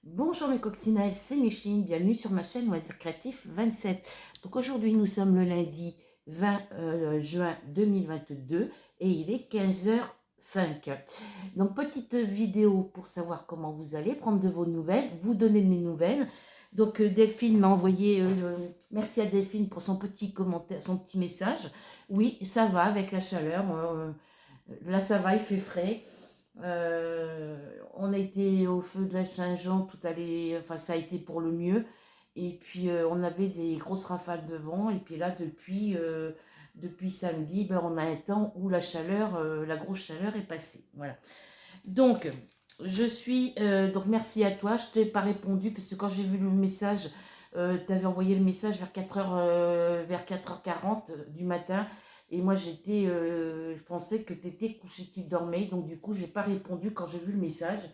Bonjour mes coccinelles, c'est Micheline, bienvenue sur ma chaîne Loisirs Créatifs 27. Donc aujourd'hui nous sommes le lundi 20 juin 2022 et il est 15h05. Donc petite vidéo pour savoir comment vous allez, prendre de vos nouvelles, vous donner de mes nouvelles. Donc Delphine m'a envoyé, merci à Delphine pour son petit commentaire, son petit message. Oui, ça va avec la chaleur, là ça va, il fait frais. On a été au feu de la Saint-Jean, tout allait, enfin ça a été pour le mieux. Et puis on avait des grosses rafales de vent. Et puis là, depuis samedi, ben, on a un temps où la chaleur, la grosse chaleur est passée. Voilà. Donc, donc merci à toi. Je t'ai pas répondu parce que quand j'ai vu le message, tu avais envoyé le message vers 4h, vers 4h40 du matin. Et moi, je pensais que tu étais couché, que tu dormais. Donc, du coup, j'ai pas répondu quand j'ai vu le message.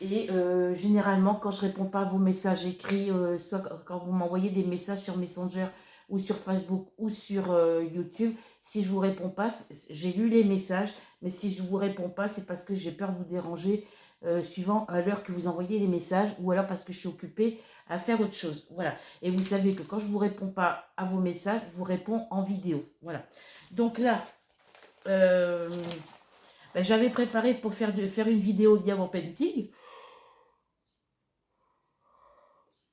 Et généralement, quand je réponds pas à vos messages écrits, soit quand vous m'envoyez des messages sur Messenger ou sur Facebook ou sur YouTube, si je vous réponds pas, j'ai lu les messages, mais si je vous réponds pas, c'est parce que j'ai peur de vous déranger suivant à l'heure que vous envoyez les messages ou alors parce que je suis occupée à faire autre chose. Voilà. Et vous savez que quand je vous réponds pas à vos messages, je vous réponds en vidéo. Voilà. Donc là, euh, ben, j'avais préparé pour faire une vidéo diamant painting.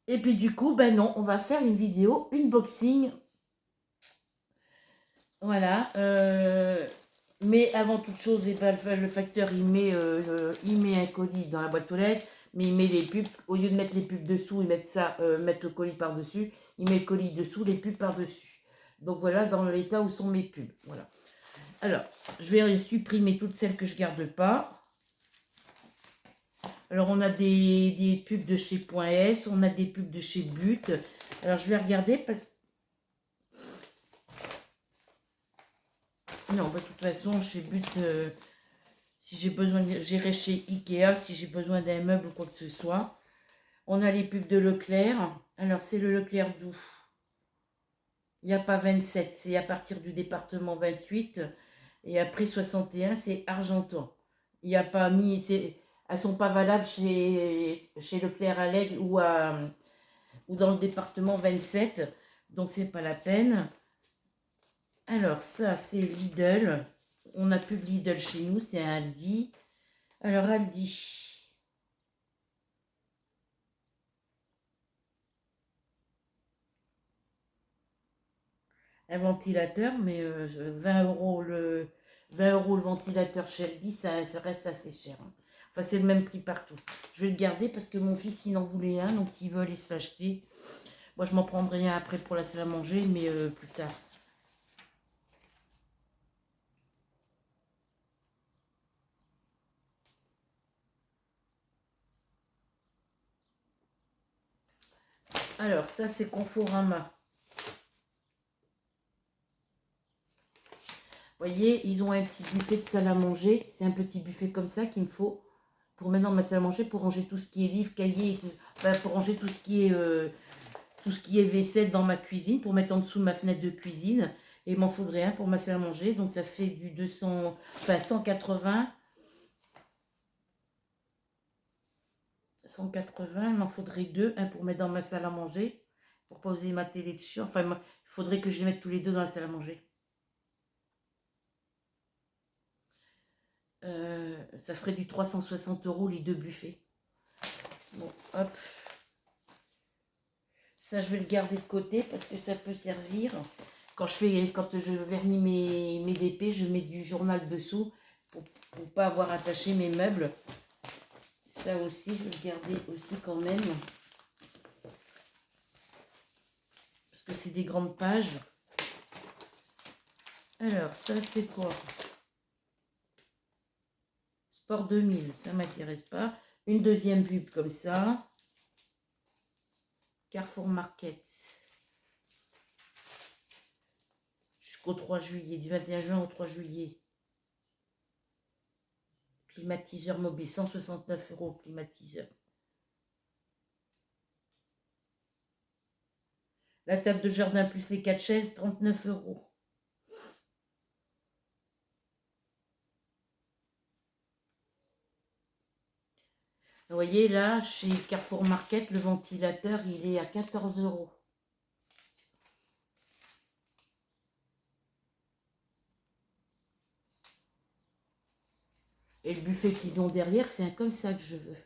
Et puis du coup, ben non, on va faire une vidéo unboxing. Voilà. Mais avant toute chose, eh ben, le facteur, il met un colis dans la boîte aux lettres, mais il met les pubs. Au lieu de mettre les pubs dessous, mettre le colis par-dessus. Il met le colis dessous, les pubs par-dessus. Donc voilà, dans l'état où sont mes pubs. Voilà. Alors, je vais supprimer toutes celles que je garde pas. Alors, on a des pubs de chez Point S, on a des pubs de chez But. Alors, je vais regarder parce que non, bah, de toute façon, chez But, si j'ai besoin, j'irai chez Ikea si j'ai besoin d'un meuble ou quoi que ce soit. On a les pubs de Leclerc. Alors, c'est le Leclerc d'où? Il n'y a pas 27, c'est à partir du département 28. Et après 61, c'est Argentan. Il n'y a pas ni. Elles ne sont pas valables chez Leclerc à l'Aigle ou dans le département 27. Donc, c'est pas la peine. Alors, ça, c'est Lidl. On n'a plus de Lidl chez nous, c'est un Aldi. Alors, Aldi. Un ventilateur, mais 20 euros le ventilateur chez Aldi, ça reste assez cher, hein. Enfin, c'est le même prix partout. Je vais le garder parce que mon fils, il en voulait un, donc s'il veut aller se l'acheter. Moi, je m'en prendrai un après pour la salle à manger, mais plus tard. Alors, ça, c'est Conforama. Vous voyez, ils ont un petit buffet de salle à manger. C'est un petit buffet comme ça qu'il me faut pour mettre dans ma salle à manger, pour ranger tout ce qui est livres, cahiers, enfin, pour ranger tout ce qui est vaisselle dans ma cuisine, pour mettre en dessous de ma fenêtre de cuisine. Et il m'en faudrait un pour ma salle à manger. Donc ça fait du 200, enfin 180. 180, il m'en faudrait deux. Un pour mettre dans ma salle à manger, pour poser ma télé dessus. Enfin, il faudrait que je les mette tous les deux dans la salle à manger. Ça ferait du 360 euros les deux buffets. Bon, hop. Ça, je vais le garder de côté parce que ça peut servir. Quand je vernis mes DP, je mets du journal dessous pour ne pas avoir attaché mes meubles. Ça aussi, je vais le garder aussi quand même. Parce que c'est des grandes pages. Alors, ça, c'est quoi? Sport 2000, ça m'intéresse pas. Une deuxième pub comme ça. Carrefour Market. Jusqu'au 3 juillet, du 21 juin au 3 juillet. Climatiseur mobile, 169 euros climatiseur. La table de jardin plus les 4 chaises, 39 euros. Vous voyez, là, chez Carrefour Market, le ventilateur, il est à 14 €. Et le buffet qu'ils ont derrière, c'est un comme ça que je veux.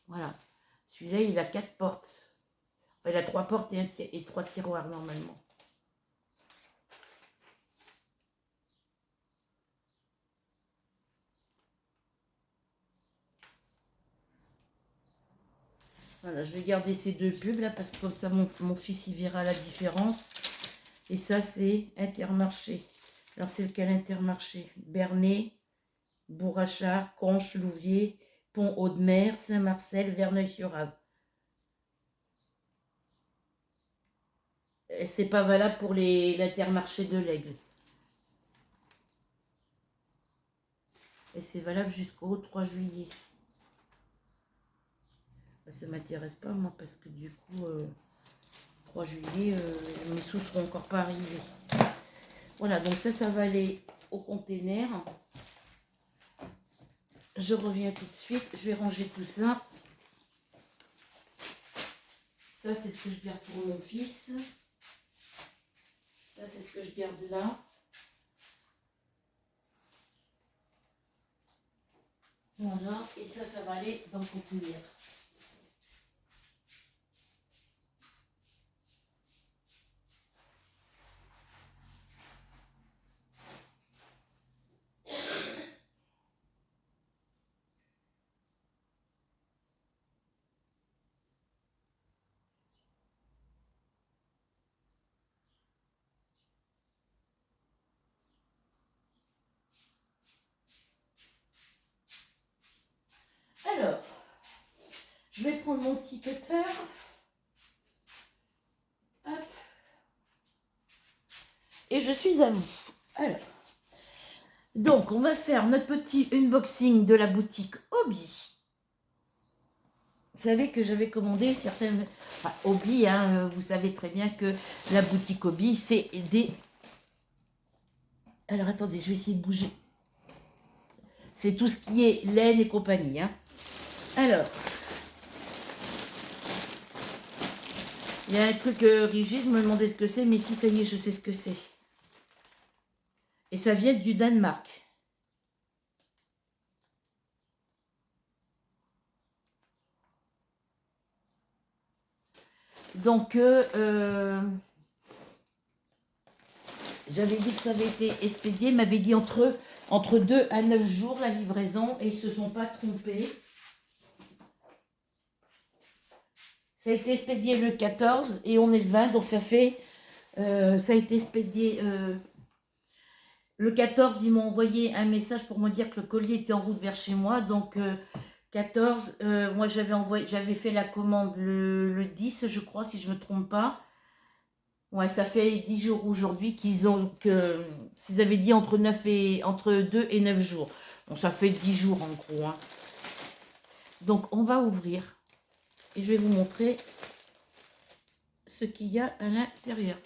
Voilà. Celui-là, il a 4 portes. Enfin, il a 3 portes et 3 tiroirs normalement. Voilà, je vais garder ces deux pubs là parce que comme ça, mon fils, il verra la différence. Et ça, c'est Intermarché. Alors, c'est lequel Intermarché? Bernay, Bourrachard, Conches, Louviers, Pont-Audemer, Saint-Marcel, Verneuil-sur-Avre. C'est pas valable pour l'Intermarché de l'Aigle. Et c'est valable jusqu'au 3 juillet. Ça ne m'intéresse pas, moi, parce que du coup, 3 juillet, mes sous ne seront encore pas arrivés. Voilà, donc ça va aller au container. Je reviens tout de suite. Je vais ranger tout ça. Ça, c'est ce que je garde pour mon fils. Ça, c'est ce que je garde là. Voilà, et ça va aller dans le conteneur. Alors, je vais prendre mon petit cutter. Hop. Et je suis à vous. Alors, donc on va faire notre petit unboxing de la boutique Hobby. Vous savez que j'avais commandé certaines... Enfin, Hobby, hein, vous savez très bien que la boutique Hobby, c'est des... Alors, attendez, je vais essayer de bouger. C'est tout ce qui est laine et compagnie. Hein. Alors, il y a un truc rigide, je me demandais ce que c'est, mais si, ça y est, je sais ce que c'est. Et ça vient du Danemark. Donc, j'avais dit que ça avait été expédié, m'avait dit entre 2 à 9 jours la livraison, et ils ne se sont pas trompés. Ça a été expédié le 14 et on est le 20, donc ça fait... ça a été expédié... le 14, ils m'ont envoyé un message pour me dire que le colis était en route vers chez moi, donc 14, moi j'avais fait la commande le 10, je crois, si je ne me trompe pas. Ouais, ça fait 10 jours aujourd'hui qu'ils avaient dit entre 2 et 9 jours. Bon, ça fait 10 jours en gros. Hein. Donc, on va ouvrir. Et je vais vous montrer ce qu'il y a à l'intérieur.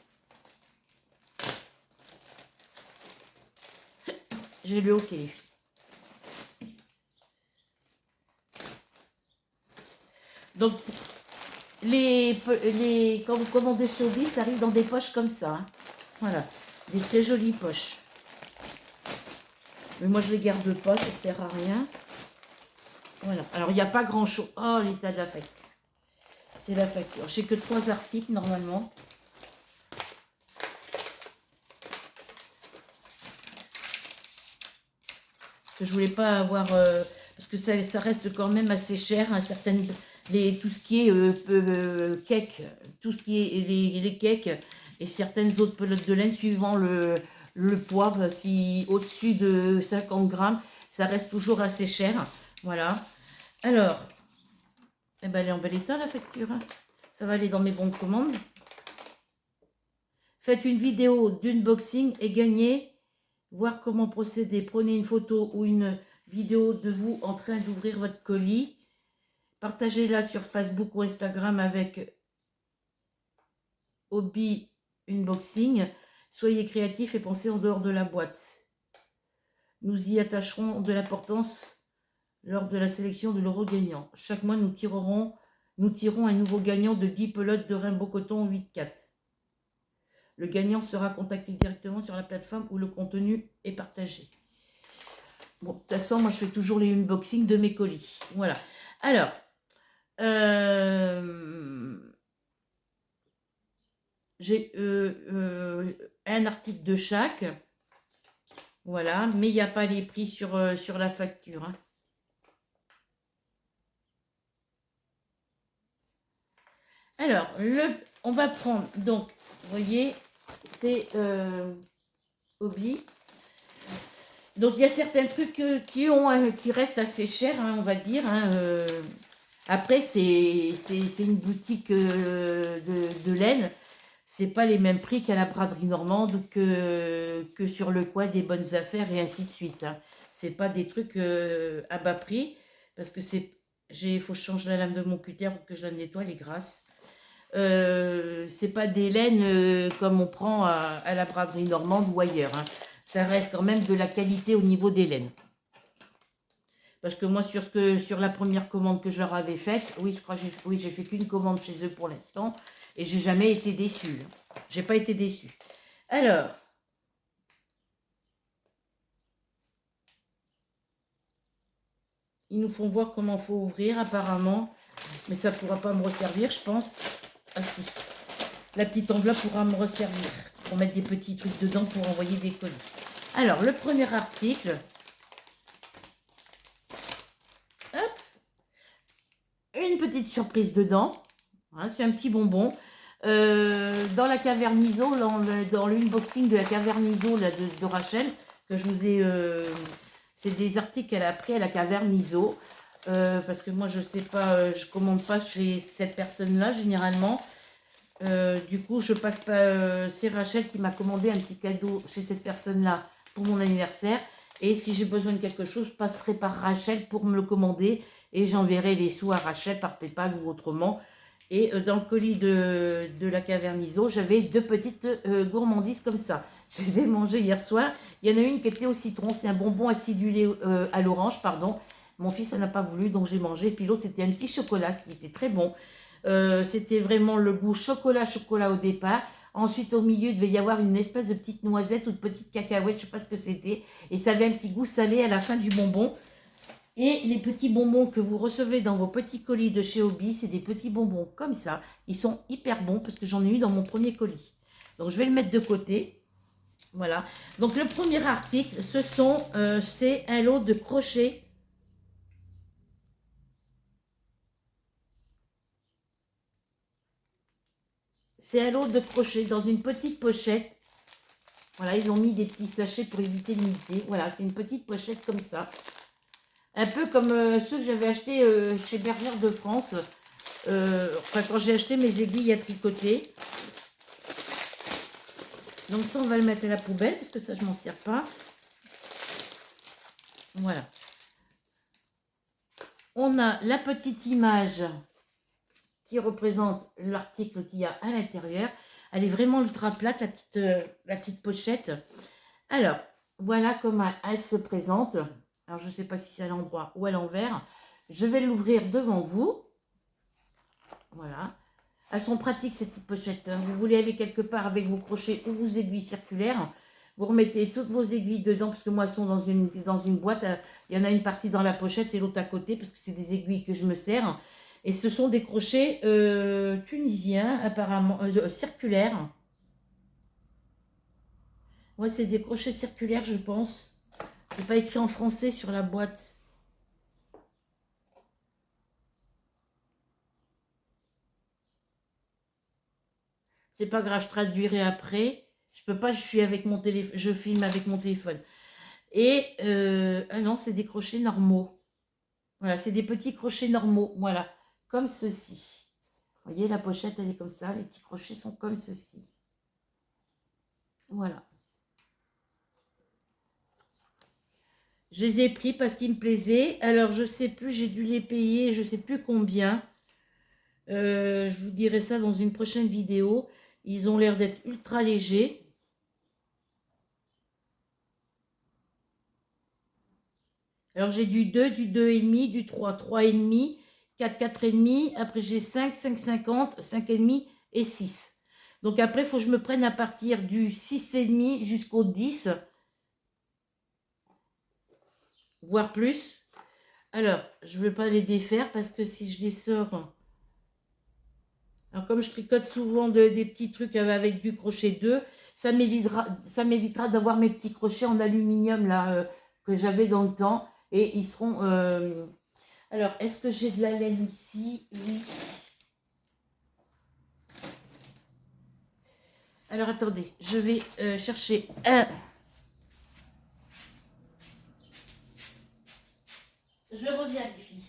J'ai le hockey, les filles. Donc, quand vous commandez chez Hobby, ça arrive dans des poches comme ça. Hein. Voilà, des très jolies poches. Mais moi, je ne les garde pas, ça ne sert à rien. Voilà, alors il n'y a pas grand chose. Oh, l'état de la facture. C'est la facture. J'ai que 3 articles normalement. Que je voulais pas avoir... parce que ça reste quand même assez cher. Hein, tout ce qui est cake, tout ce qui est les cakes et certaines autres pelotes de laine suivant le poids. Si au-dessus de 50 grammes, ça reste toujours assez cher. Voilà. Alors, eh ben, elle est en bel état la facture. Hein. Ça va aller dans mes bons de commande. Faites une vidéo d'unboxing et gagnez. Voir comment procéder. Prenez une photo ou une vidéo de vous en train d'ouvrir votre colis. Partagez-la sur Facebook ou Instagram avec Hobby Unboxing. Soyez créatifs et pensez en dehors de la boîte. Nous y attacherons de l'importance lors de la sélection de l'euro gagnant. Chaque mois, nous tirons un nouveau gagnant de 10 pelotes de Rainbow Coton 8-4. Le gagnant sera contacté directement sur la plateforme où le contenu est partagé. Bon, de toute façon, moi, je fais toujours les unboxings de mes colis. Voilà. Alors, j'ai un article de chaque. Voilà, mais il n'y a pas les prix sur la facture. Hein. Alors, on va prendre, donc, vous voyez, c'est Hobby. Donc, il y a certains trucs qui restent assez chers, hein, on va dire. Hein, après, c'est une boutique de laine. C'est pas les mêmes prix qu'à la braderie normande ou que sur le coin des bonnes affaires et ainsi de suite. Hein. C'est pas des trucs à bas prix parce que il faut que je change la lame de mon cutter pour que je la nettoie, elle est grasse. C'est pas des laines comme on prend à la braderie normande ou ailleurs. Hein. Ça reste quand même de la qualité au niveau des laines. Parce que moi, sur la première commande que je leur avais faite, oui, je crois que j'ai fait qu'une commande chez eux pour l'instant. Et j'ai jamais été déçue. J'ai pas été déçue. Alors, ils nous font voir comment il faut ouvrir apparemment. Mais ça ne pourra pas me resservir, je pense. Ah si. La petite enveloppe pourra me resservir. Pour mettre des petits trucs dedans pour envoyer des colis. Alors, le premier article. Hop. Une petite surprise dedans. Hein, c'est un petit bonbon. Dans la caverne ISO, dans l'unboxing de la caverne ISO là, de Rachel, que je vous ai... c'est des articles qu'elle a pris à la caverne ISO. Parce que moi, je sais pas, je commande pas chez cette personne-là, généralement. Du coup, je passe pas... c'est Rachel qui m'a commandé un petit cadeau chez cette personne-là pour mon anniversaire. Et si j'ai besoin de quelque chose, je passerai par Rachel pour me le commander. Et j'enverrai les sous à Rachel par PayPal ou autrement. Et dans le colis de la caverne ISO, j'avais 2 petites gourmandises comme ça. Je les ai mangées hier soir. Il y en a une qui était au citron. C'est un bonbon acidulé à l'orange, pardon. Mon fils n'en a pas voulu, donc j'ai mangé. Puis l'autre, c'était un petit chocolat qui était très bon. C'était vraiment le goût chocolat au départ. Ensuite, au milieu, il devait y avoir une espèce de petite noisette ou de petite cacahuète, je ne sais pas ce que c'était. Et ça avait un petit goût salé à la fin du bonbon. Et les petits bonbons que vous recevez dans vos petits colis de chez Hobby, c'est des petits bonbons comme ça. Ils sont hyper bons parce que j'en ai eu dans mon premier colis. Donc, je vais le mettre de côté. Voilà. Donc, le premier article, c'est un lot de crochets. C'est un lot de crochets dans une petite pochette. Voilà, ils ont mis des petits sachets pour éviter l'humidité. Voilà, c'est une petite pochette comme ça. Un peu comme ceux que j'avais achetés chez Bergère de France. Enfin, quand j'ai acheté mes aiguilles à tricoter. Donc ça, on va le mettre à la poubelle parce que ça, je m'en sers pas. Voilà. On a la petite image qui représente l'article qu'il y a à l'intérieur. Elle est vraiment ultra plate, la petite pochette. Alors, voilà comment elle se présente. Alors, je ne sais pas si c'est à l'endroit ou à l'envers. Je vais l'ouvrir devant vous. Voilà. Elles sont pratiques, ces petites pochettes. Vous voulez aller quelque part avec vos crochets ou vos aiguilles circulaires. Vous remettez toutes vos aiguilles dedans, parce que moi, elles sont dans une boîte. Il y en a une partie dans la pochette et l'autre à côté, parce que c'est des aiguilles que je me sers. Et ce sont des crochets tunisiens, apparemment, circulaires. Ouais, c'est des crochets circulaires, je pense. C'est pas écrit en français sur la boîte. C'est pas grave, je traduirai après. Je peux pas, je suis avec mon téléphone, je filme avec mon téléphone. Et ah non, c'est des crochets normaux. Voilà, c'est des petits crochets normaux. Voilà, comme ceci. Vous voyez, la pochette, elle est comme ça. Les petits crochets sont comme ceci. Voilà. Je les ai pris parce qu'ils me plaisaient. Alors, je sais plus, j'ai dû les payer, je sais plus combien. Je vous dirai ça dans une prochaine vidéo. Ils ont l'air d'être ultra légers. Alors j'ai du 2,5, du 3,5, 4,5. Après j'ai 5,50, 5,5 et 6. Donc après, il faut que je me prenne à partir du 6,5 jusqu'au 10, voire plus. Alors, je ne vais pas les défaire parce que si je les sors... Alors comme je tricote souvent des petits trucs avec du crochet 2, ça m'évitera d'avoir mes petits crochets en aluminium là que j'avais dans le temps. Et ils seront... Alors, est-ce que j'ai de la laine ici? Oui. Alors attendez, je vais chercher un... Je reviens les filles.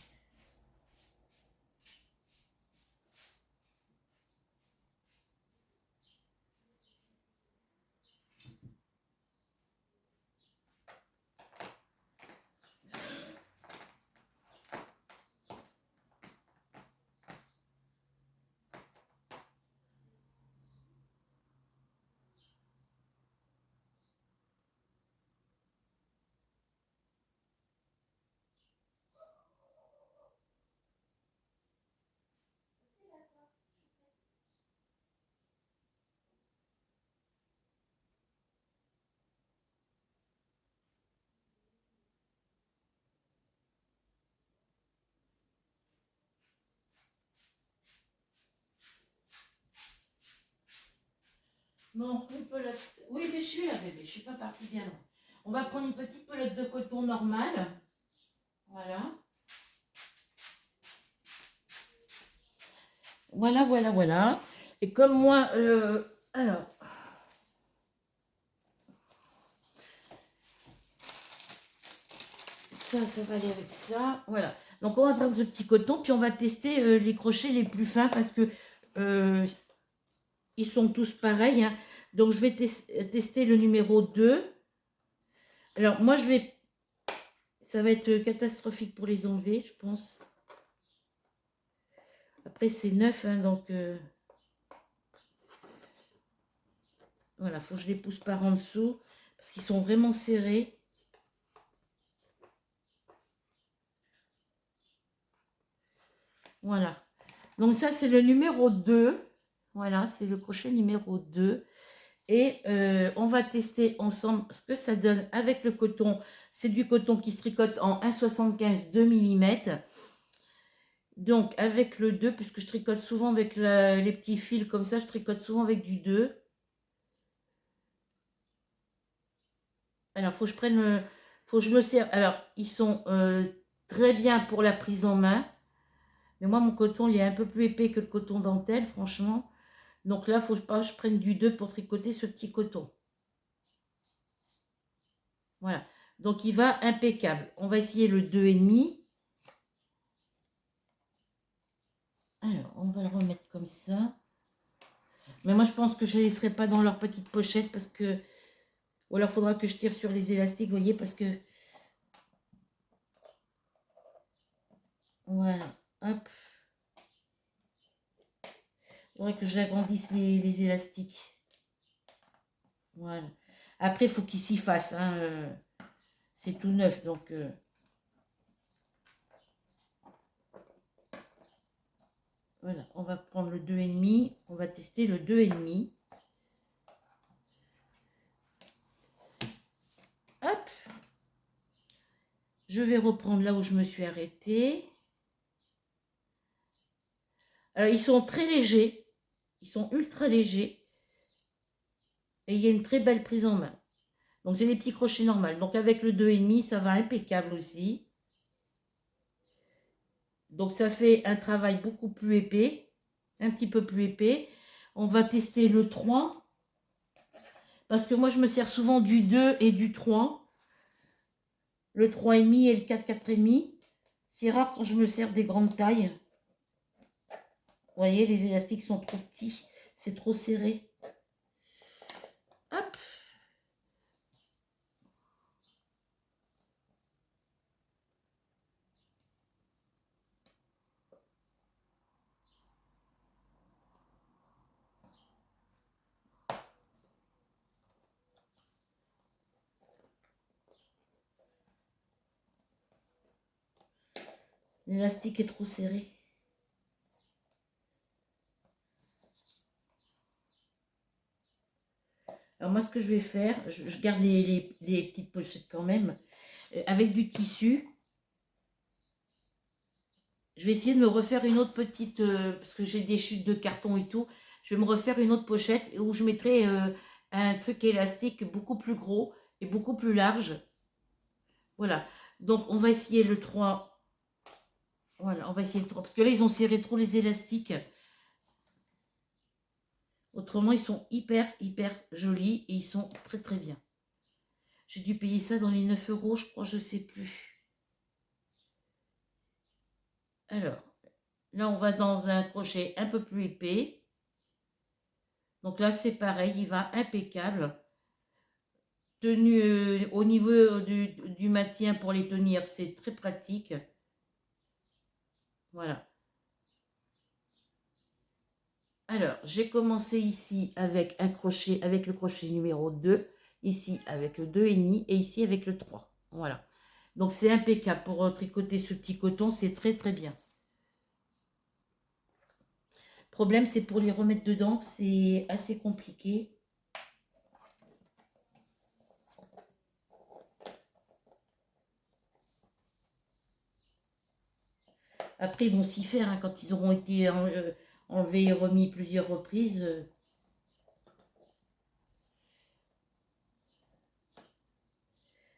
Bon, une pelote. Oui, mais je suis là, bébé. Je suis pas partie bien loin. On va prendre une petite pelote de coton normale. Voilà. Voilà, voilà, voilà. Et comme moi, alors, ça va aller avec ça. Voilà. Donc, on va prendre ce petit coton, puis on va tester les crochets les plus fins parce que euh, ils sont tous pareils, hein. Donc, je vais tester le numéro 2. Alors, moi, ça va être catastrophique pour les enlever, je pense. Après, c'est neuf, hein, donc... Voilà, faut que je les pousse par en dessous parce qu'ils sont vraiment serrés. Voilà. Donc ça, c'est le numéro 2. Voilà, c'est le crochet numéro 2. Et on va tester ensemble ce que ça donne avec le coton. C'est du coton qui se tricote en 1,75 2 mm. Donc avec le 2, puisque je tricote souvent avec les petits fils comme ça, je tricote souvent avec du 2. Alors, faut que je prenne, faut que je me sers. Alors, ils sont très bien pour la prise en main. Mais moi, mon coton, il est un peu plus épais que le coton dentelle, franchement. Donc là, il faut pas que je prenne du 2 pour tricoter ce petit coton. Voilà. Donc, il va impeccable. On va essayer le 2,5. Alors, on va le remettre comme ça. Mais moi, je pense que je ne les laisserai pas dans leur petite pochette parce que... Ou alors, il faudra que je tire sur les élastiques, vous voyez, parce que... Voilà. Hop. Il faudrait que j'agrandisse les élastiques. Voilà. Après, il faut qu'il s'y fasse, hein. C'est tout neuf, donc... Voilà, on va prendre le 2,5. On va tester le 2,5. Hop. Je vais reprendre là où je me suis arrêtée. Alors, ils sont très légers. Ils sont ultra légers. Et il y a une très belle prise en main. Donc, c'est des petits crochets normaux. Donc, avec le 2,5, ça va impeccable aussi. Donc, ça fait un travail beaucoup plus épais. Un petit peu plus épais. On va tester le 3. Parce que moi, je me sers souvent du 2 et du 3. Le 3,5 et le 4, 4,5. C'est rare quand je me sers des grandes tailles. Vous voyez, les élastiques sont trop petits. C'est trop serré. Hop. L'élastique est trop serré. Alors moi, ce que je vais faire, je garde les petites pochettes quand même. Avec du tissu, je vais essayer de me refaire une autre petite, parce que j'ai des chutes de carton et tout. Je vais me refaire une autre pochette où je mettrai un truc élastique beaucoup plus gros et beaucoup plus large. Voilà. Donc on va essayer le 3. Voilà, on va essayer le 3. Parce que là, ils ont serré trop les élastiques. Autrement, ils sont hyper, hyper jolis et ils sont très, très bien. J'ai dû payer ça dans les 9 euros, je crois, je ne sais plus. Alors, là, on va dans un crochet un peu plus épais. Donc là, c'est pareil, il va impeccable. Tenu au niveau du maintien pour les tenir, c'est très pratique. Voilà. Alors, j'ai commencé ici avec un crochet, avec le crochet numéro 2, ici avec le 2,5 et ici avec le 3. Voilà. Donc, c'est impeccable pour tricoter ce petit coton, c'est très très bien. Le problème, c'est pour les remettre dedans, c'est assez compliqué. Après, ils vont s'y faire hein, quand ils auront été enlevés et remis plusieurs reprises.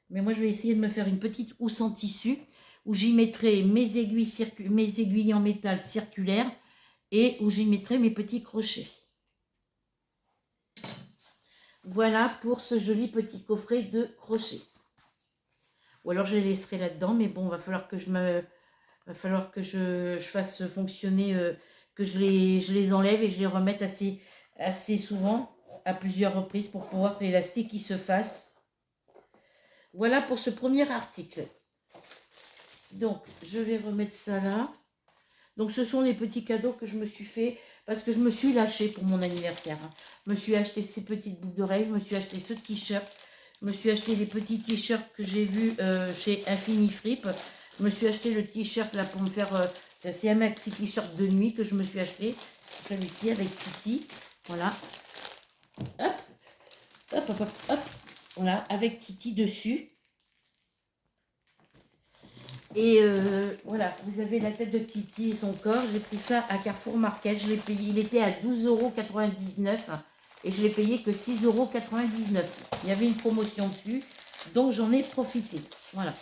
Mais moi, je vais essayer de me faire une petite housse en tissu où j'y mettrai mes aiguilles en métal circulaires et où j'y mettrai mes petits crochets. Voilà pour ce joli petit coffret de crochet. Ou alors je les laisserai là-dedans, mais bon, va falloir que je fasse fonctionner, que je les enlève et je les remette assez souvent, à plusieurs reprises, pour pouvoir que l'élastique il se fasse. Voilà pour ce premier article. Donc, je vais remettre ça là. Donc, ce sont les petits cadeaux que je me suis fait parce que je me suis lâchée pour mon anniversaire. Je me suis acheté ces petites boucles d'oreilles, je me suis acheté ce t-shirt, je me suis acheté les petits t-shirts que j'ai vus chez Infinifrip. Je me suis acheté le t-shirt là pour me faire... c'est un maxi t-shirt de nuit que je me suis acheté. Celui-ci avec Titi. Voilà. Hop, hop, hop, hop, hop. Voilà, avec Titi dessus. Et voilà, vous avez la tête de Titi et son corps. J'ai pris ça à Carrefour Market. Je l'ai payé, il était à 12,99 € et je l'ai payé que 6,99 €. Il y avait une promotion dessus, donc j'en ai profité. Voilà.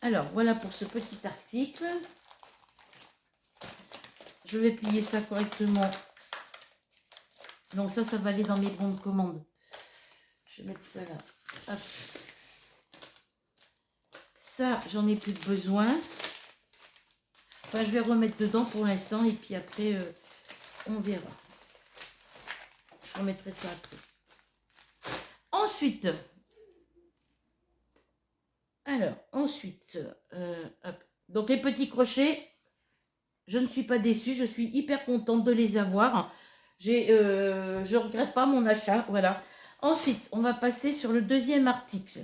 Alors, voilà pour ce petit article. Je vais plier ça correctement. Donc ça va aller dans mes bons de commande. Je vais mettre ça là. Hop. Ça, j'en ai plus de besoin. Enfin, je vais remettre dedans pour l'instant et puis après, on verra. Je remettrai ça après. Ensuite, hop. Donc les petits crochets, je ne suis pas déçue, je suis hyper contente de les avoir. Je ne regrette pas mon achat, voilà. Ensuite, on va passer sur le deuxième article.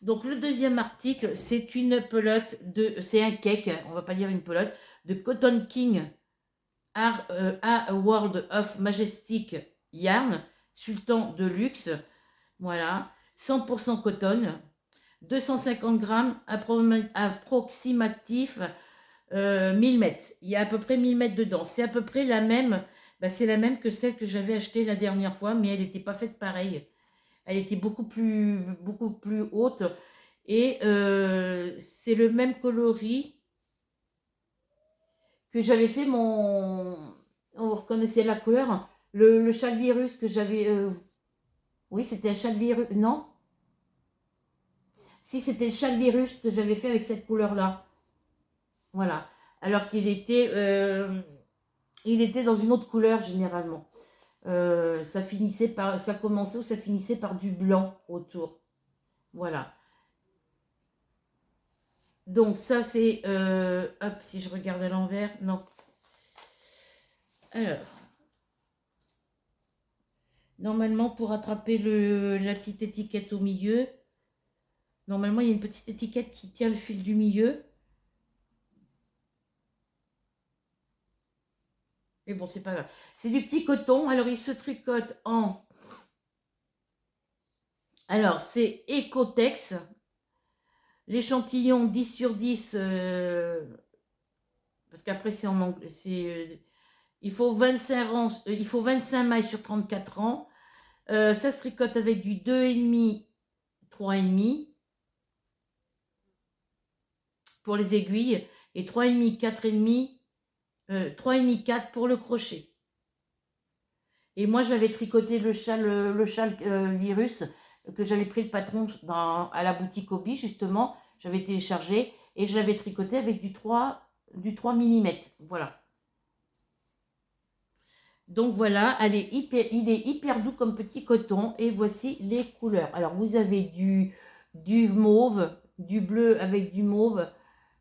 Donc le deuxième article, c'est une pelote c'est un cake, on va pas dire une pelote, de Cotton King A World of Majestic Yarn, Sultan de luxe, voilà, 100% coton, 250 grammes, approximatif 1000 mètres. Il y a à peu près 1000 mètres dedans. C'est à peu près la même, c'est la même que celle que j'avais achetée la dernière fois, mais elle n'était pas faite pareil. Elle était beaucoup plus haute. Et c'est le même coloris que j'avais fait mon... On reconnaissait la couleur. Le châle virus que j'avais... Oui, c'était un châle virus... Non? Si, c'était le châle virus que j'avais fait avec cette couleur-là. Voilà. Alors qu'il était... il était dans une autre couleur, généralement. Ça commençait ou ça finissait par du blanc autour. Voilà. Donc ça c'est... hop, si je regarde à l'envers, non. Alors, normalement pour attraper la petite étiquette au milieu, normalement il y a une petite étiquette qui tient le fil du milieu. Mais bon, c'est pas grave. C'est du petit coton. Alors, il se tricote en... Alors, c'est Ecotex. L'échantillon 10 sur 10, parce qu'après, c'est en anglais. Il faut 25 rangs, il faut 25 mailles sur 34 rangs. Ça se tricote avec du 2,5, 3,5 pour les aiguilles et 3,5, 4,5, 3,5, 4 pour le crochet. Et moi, j'avais tricoté le châle virus que j'avais pris le patron à la boutique Obi, justement. J'avais téléchargé et je l'avais tricoté avec du 3 mm. Voilà. Donc voilà, il est hyper doux comme petit coton. Et voici les couleurs. Alors, vous avez du mauve, du bleu avec du mauve,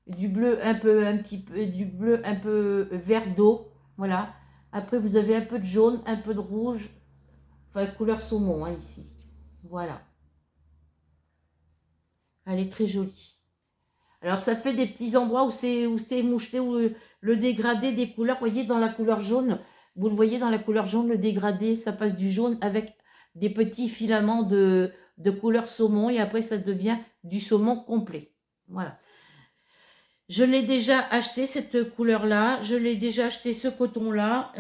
du bleu un petit peu, du bleu un peu vert d'eau. Voilà. Après, vous avez un peu de jaune, un peu de rouge. Enfin, couleur saumon, hein, ici. Voilà. Elle est très jolie. Alors, ça fait des petits endroits où c'est moucheté, où le dégradé des couleurs, vous voyez, dans la couleur jaune, vous le voyez dans la couleur jaune, le dégradé, ça passe du jaune avec des petits filaments de couleur saumon et après, ça devient du saumon complet. Voilà. Je l'ai déjà acheté, cette couleur-là. Je l'ai déjà acheté, ce coton-là.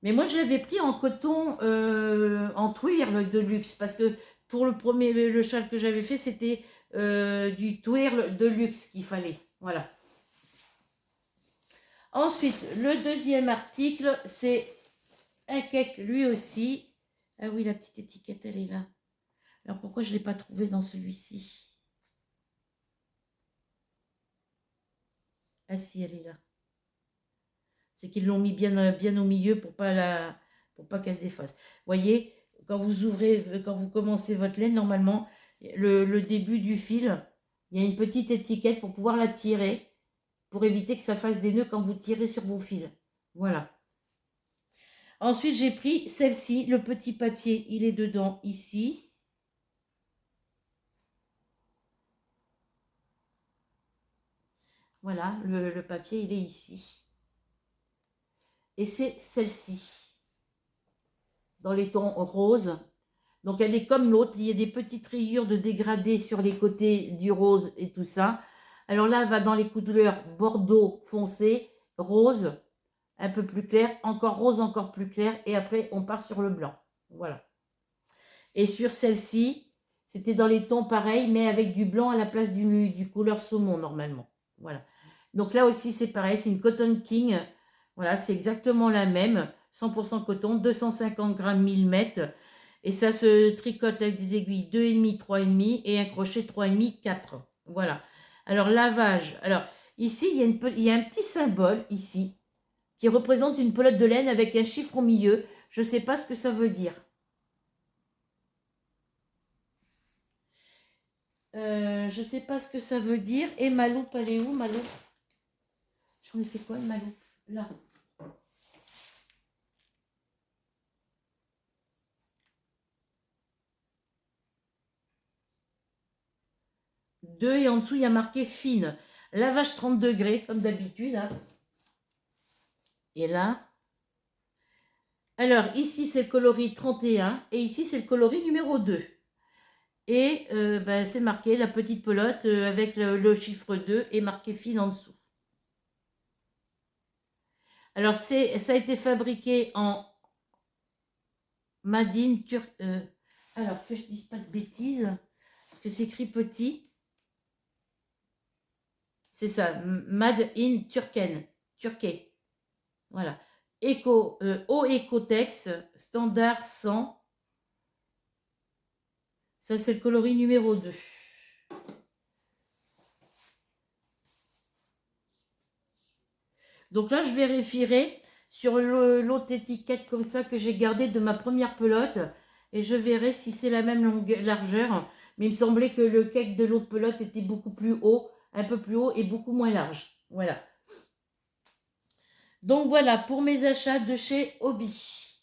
Mais moi, je l'avais pris en coton, en twirl de luxe, parce que pour le châle que j'avais fait, c'était du twirl de luxe qu'il fallait. Voilà. Ensuite, le deuxième article, c'est un cake, lui aussi. Ah oui, la petite étiquette, elle est là. Alors, pourquoi je ne l'ai pas trouvé dans celui-ci? Ah si, elle est là. C'est qu'ils l'ont mis bien au milieu pour pas qu'elle se défasse. Voyez, quand vous ouvrez, quand vous commencez votre laine, normalement, le début du fil, il y a une petite étiquette pour pouvoir la tirer, pour éviter que ça fasse des nœuds quand vous tirez sur vos fils. Voilà. Ensuite, j'ai pris celle-ci, le petit papier, il est dedans ici. Voilà, le papier, il est ici. Et c'est celle-ci, dans les tons roses. Donc elle est comme l'autre, il y a des petites rayures de dégradé sur les côtés du rose et tout ça. Alors là, elle va dans les couleurs bordeaux foncé, rose, un peu plus clair, encore rose, encore plus clair, et après on part sur le blanc. Voilà. Et sur celle-ci, c'était dans les tons pareils, mais avec du blanc à la place du couleur saumon normalement. Voilà. Donc là aussi c'est pareil, c'est une Cotton King. Voilà, c'est exactement la même, 100% coton, 250 grammes 1000 mètres. Et ça se tricote avec des aiguilles 2,5, 3,5 et un crochet 3,5, 4. Voilà. Alors, lavage. Alors, ici, il y a un petit symbole, ici, qui représente une pelote de laine avec un chiffre au milieu. Je ne sais pas ce que ça veut dire. Je ne sais pas ce que ça veut dire. Et ma loupe, elle est où, ma loupe? J'en ai fait quoi, ma loupe? Là. 2 et en dessous, il y a marqué fine. Lavage 30 degrés, comme d'habitude. Hein. Et là. Alors, ici, c'est le coloris 31 et ici, c'est le coloris numéro 2. Et ben, c'est marqué la petite pelote avec le chiffre 2 et marqué fine en dessous. Alors, ça a été fabriqué en Made in alors, que je ne dise pas de bêtises, parce que c'est écrit petit. C'est ça, Made in Turquie. Voilà. Ecotex, standard 100. Ça, c'est le coloris numéro 2. Donc là, je vérifierai sur l'autre étiquette comme ça que j'ai gardée de ma première pelote. Et je verrai si c'est la même largeur. Mais il me semblait que le cake de l'autre pelote était beaucoup plus haut, un peu plus haut et beaucoup moins large. Voilà. Donc voilà pour mes achats de chez Hobby.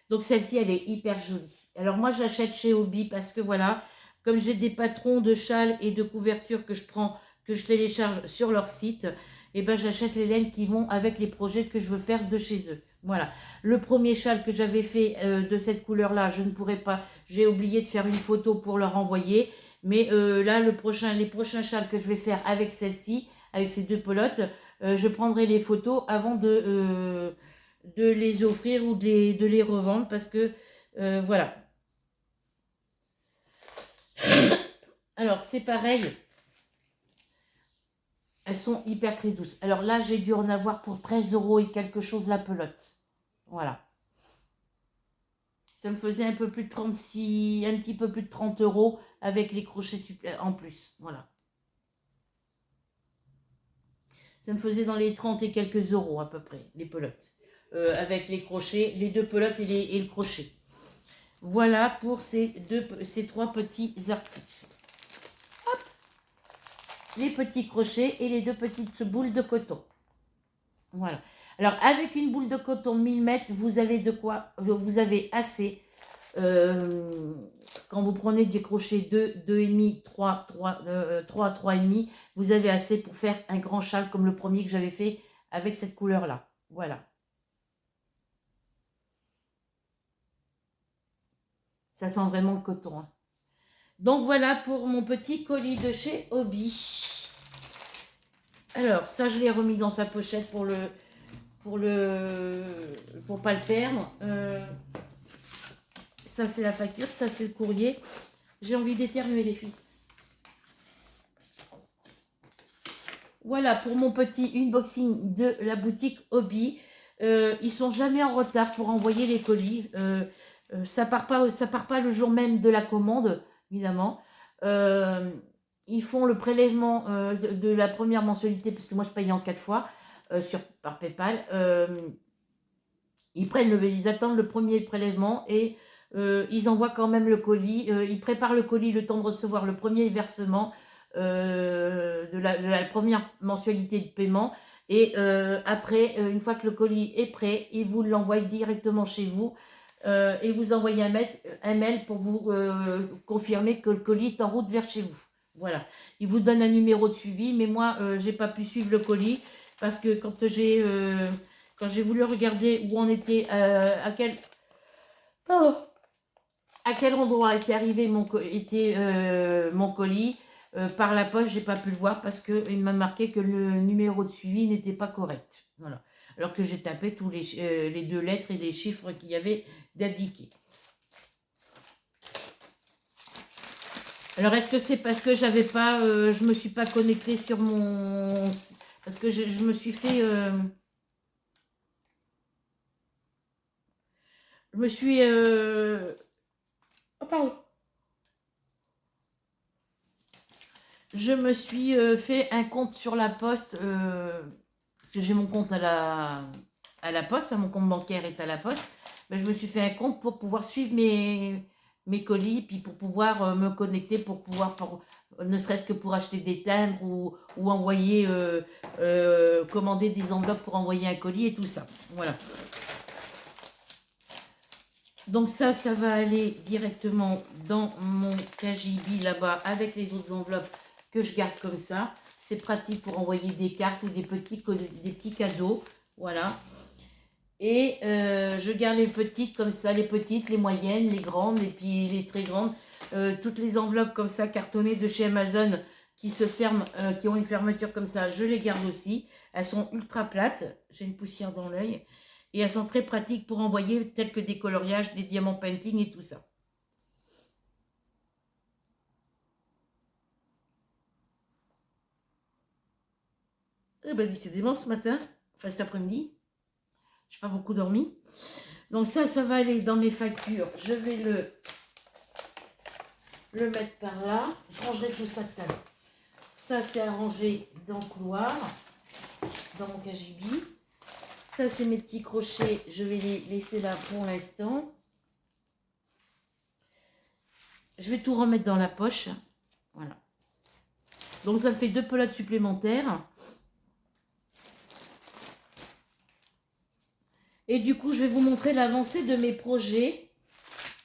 Donc celle-ci, elle est hyper jolie. Alors moi, j'achète chez Hobby parce que voilà, comme j'ai des patrons de châles et de couvertures que je prends, que je télécharge sur leur site, et ben j'achète les laines qui vont avec les projets que je veux faire de chez eux. Voilà. Le premier châle que j'avais fait de cette couleur-là, je ne pourrais pas, j'ai oublié de faire une photo pour leur envoyer. Mais là, les prochains châles que je vais faire avec celle-ci, avec ces deux pelotes, je prendrai les photos avant de les offrir ou de les revendre parce que voilà. Alors, c'est pareil. Elles sont hyper très douces. Alors là, j'ai dû en avoir pour 13 € et quelque chose la pelote. Voilà. Ça me faisait un peu plus de 36, un petit peu plus de 30 € avec les crochets en plus. Voilà. Ça me faisait dans les 30 et quelques euros à peu près, les pelotes. Avec les crochets, les deux pelotes et le crochet. Voilà pour ces trois petits articles. Hop, les petits crochets et les deux petites boules de coton. Voilà. Alors, avec une boule de coton 1000 mètres, vous avez de quoi, vous avez assez. Quand vous prenez des crochets 2, 2,5, 3, 3,5, vous avez assez pour faire un grand châle comme le premier que j'avais fait avec cette couleur-là. Voilà. Ça sent vraiment le coton. Hein. Donc voilà pour mon petit colis de chez Hobby. Alors, ça, je l'ai remis dans sa pochette pour pas le perdre. Ça, c'est la facture. Ça, c'est le courrier. J'ai envie d'éternuer, les filles. Voilà pour mon petit unboxing de la boutique Hobby. Ils sont jamais en retard pour envoyer les colis. Ça part pas le jour même de la commande, évidemment. Ils font le prélèvement de la première mensualité, puisque moi je paye en 4 fois par PayPal. Ils attendent le premier prélèvement et ils envoient quand même le colis. Ils préparent le colis le temps de recevoir le premier versement de la première mensualité de paiement. Et après, une fois que le colis est prêt, ils vous l'envoient directement chez vous et vous envoyez un mail pour vous confirmer que le colis est en route vers chez vous. Voilà. Ils vous donnent un numéro de suivi, mais moi, j'ai pas pu suivre le colis parce que quand j'ai voulu regarder où on était, à quel endroit était arrivé mon colis, par la poste, j'ai pas pu le voir parce qu'il m'a marqué que le numéro de suivi n'était pas correct. Voilà. Alors que j'ai tapé tous les 2 lettres et les chiffres qu'il y avait d'indiqués. Alors, est-ce que c'est parce que je me suis pas connectée sur mon... Parce que je me suis fait... je me suis... Oh, pardon. Je me suis fait un compte sur la poste, parce que j'ai mon compte à la poste, mon compte bancaire est à la poste. Mais je me suis fait un compte pour pouvoir suivre mes colis, puis pour pouvoir me connecter, pour pouvoir, ne serait-ce que pour acheter des timbres ou envoyer, commander des enveloppes pour envoyer un colis et tout ça. Voilà. Donc ça va aller directement dans mon KGB là-bas avec les autres enveloppes que je garde comme ça. C'est pratique pour envoyer des cartes ou des petits cadeaux. Voilà. Et je garde les petites comme ça, les petites, les moyennes, les grandes et puis les très grandes. Toutes les enveloppes comme ça cartonnées de chez Amazon qui se ferment, qui ont une fermeture comme ça, je les garde aussi. Elles sont ultra plates. J'ai une poussière dans l'œil. Et elles sont très pratiques pour envoyer, telles que des coloriages, des diamants painting et tout ça. Eh bien, décidément, ce matin, enfin cet après-midi, je n'ai pas beaucoup dormi. Donc ça va aller dans mes factures. Je vais le mettre par là. Je rangerai tout ça tout à l'heure. Ça, c'est à ranger dans le couloir, dans mon KGB. Ça, c'est mes petits crochets. Je vais les laisser là pour l'instant. Je vais tout remettre dans la poche. Voilà. Donc, ça me fait 2 pelotes supplémentaires. Et du coup, je vais vous montrer l'avancée de mes projets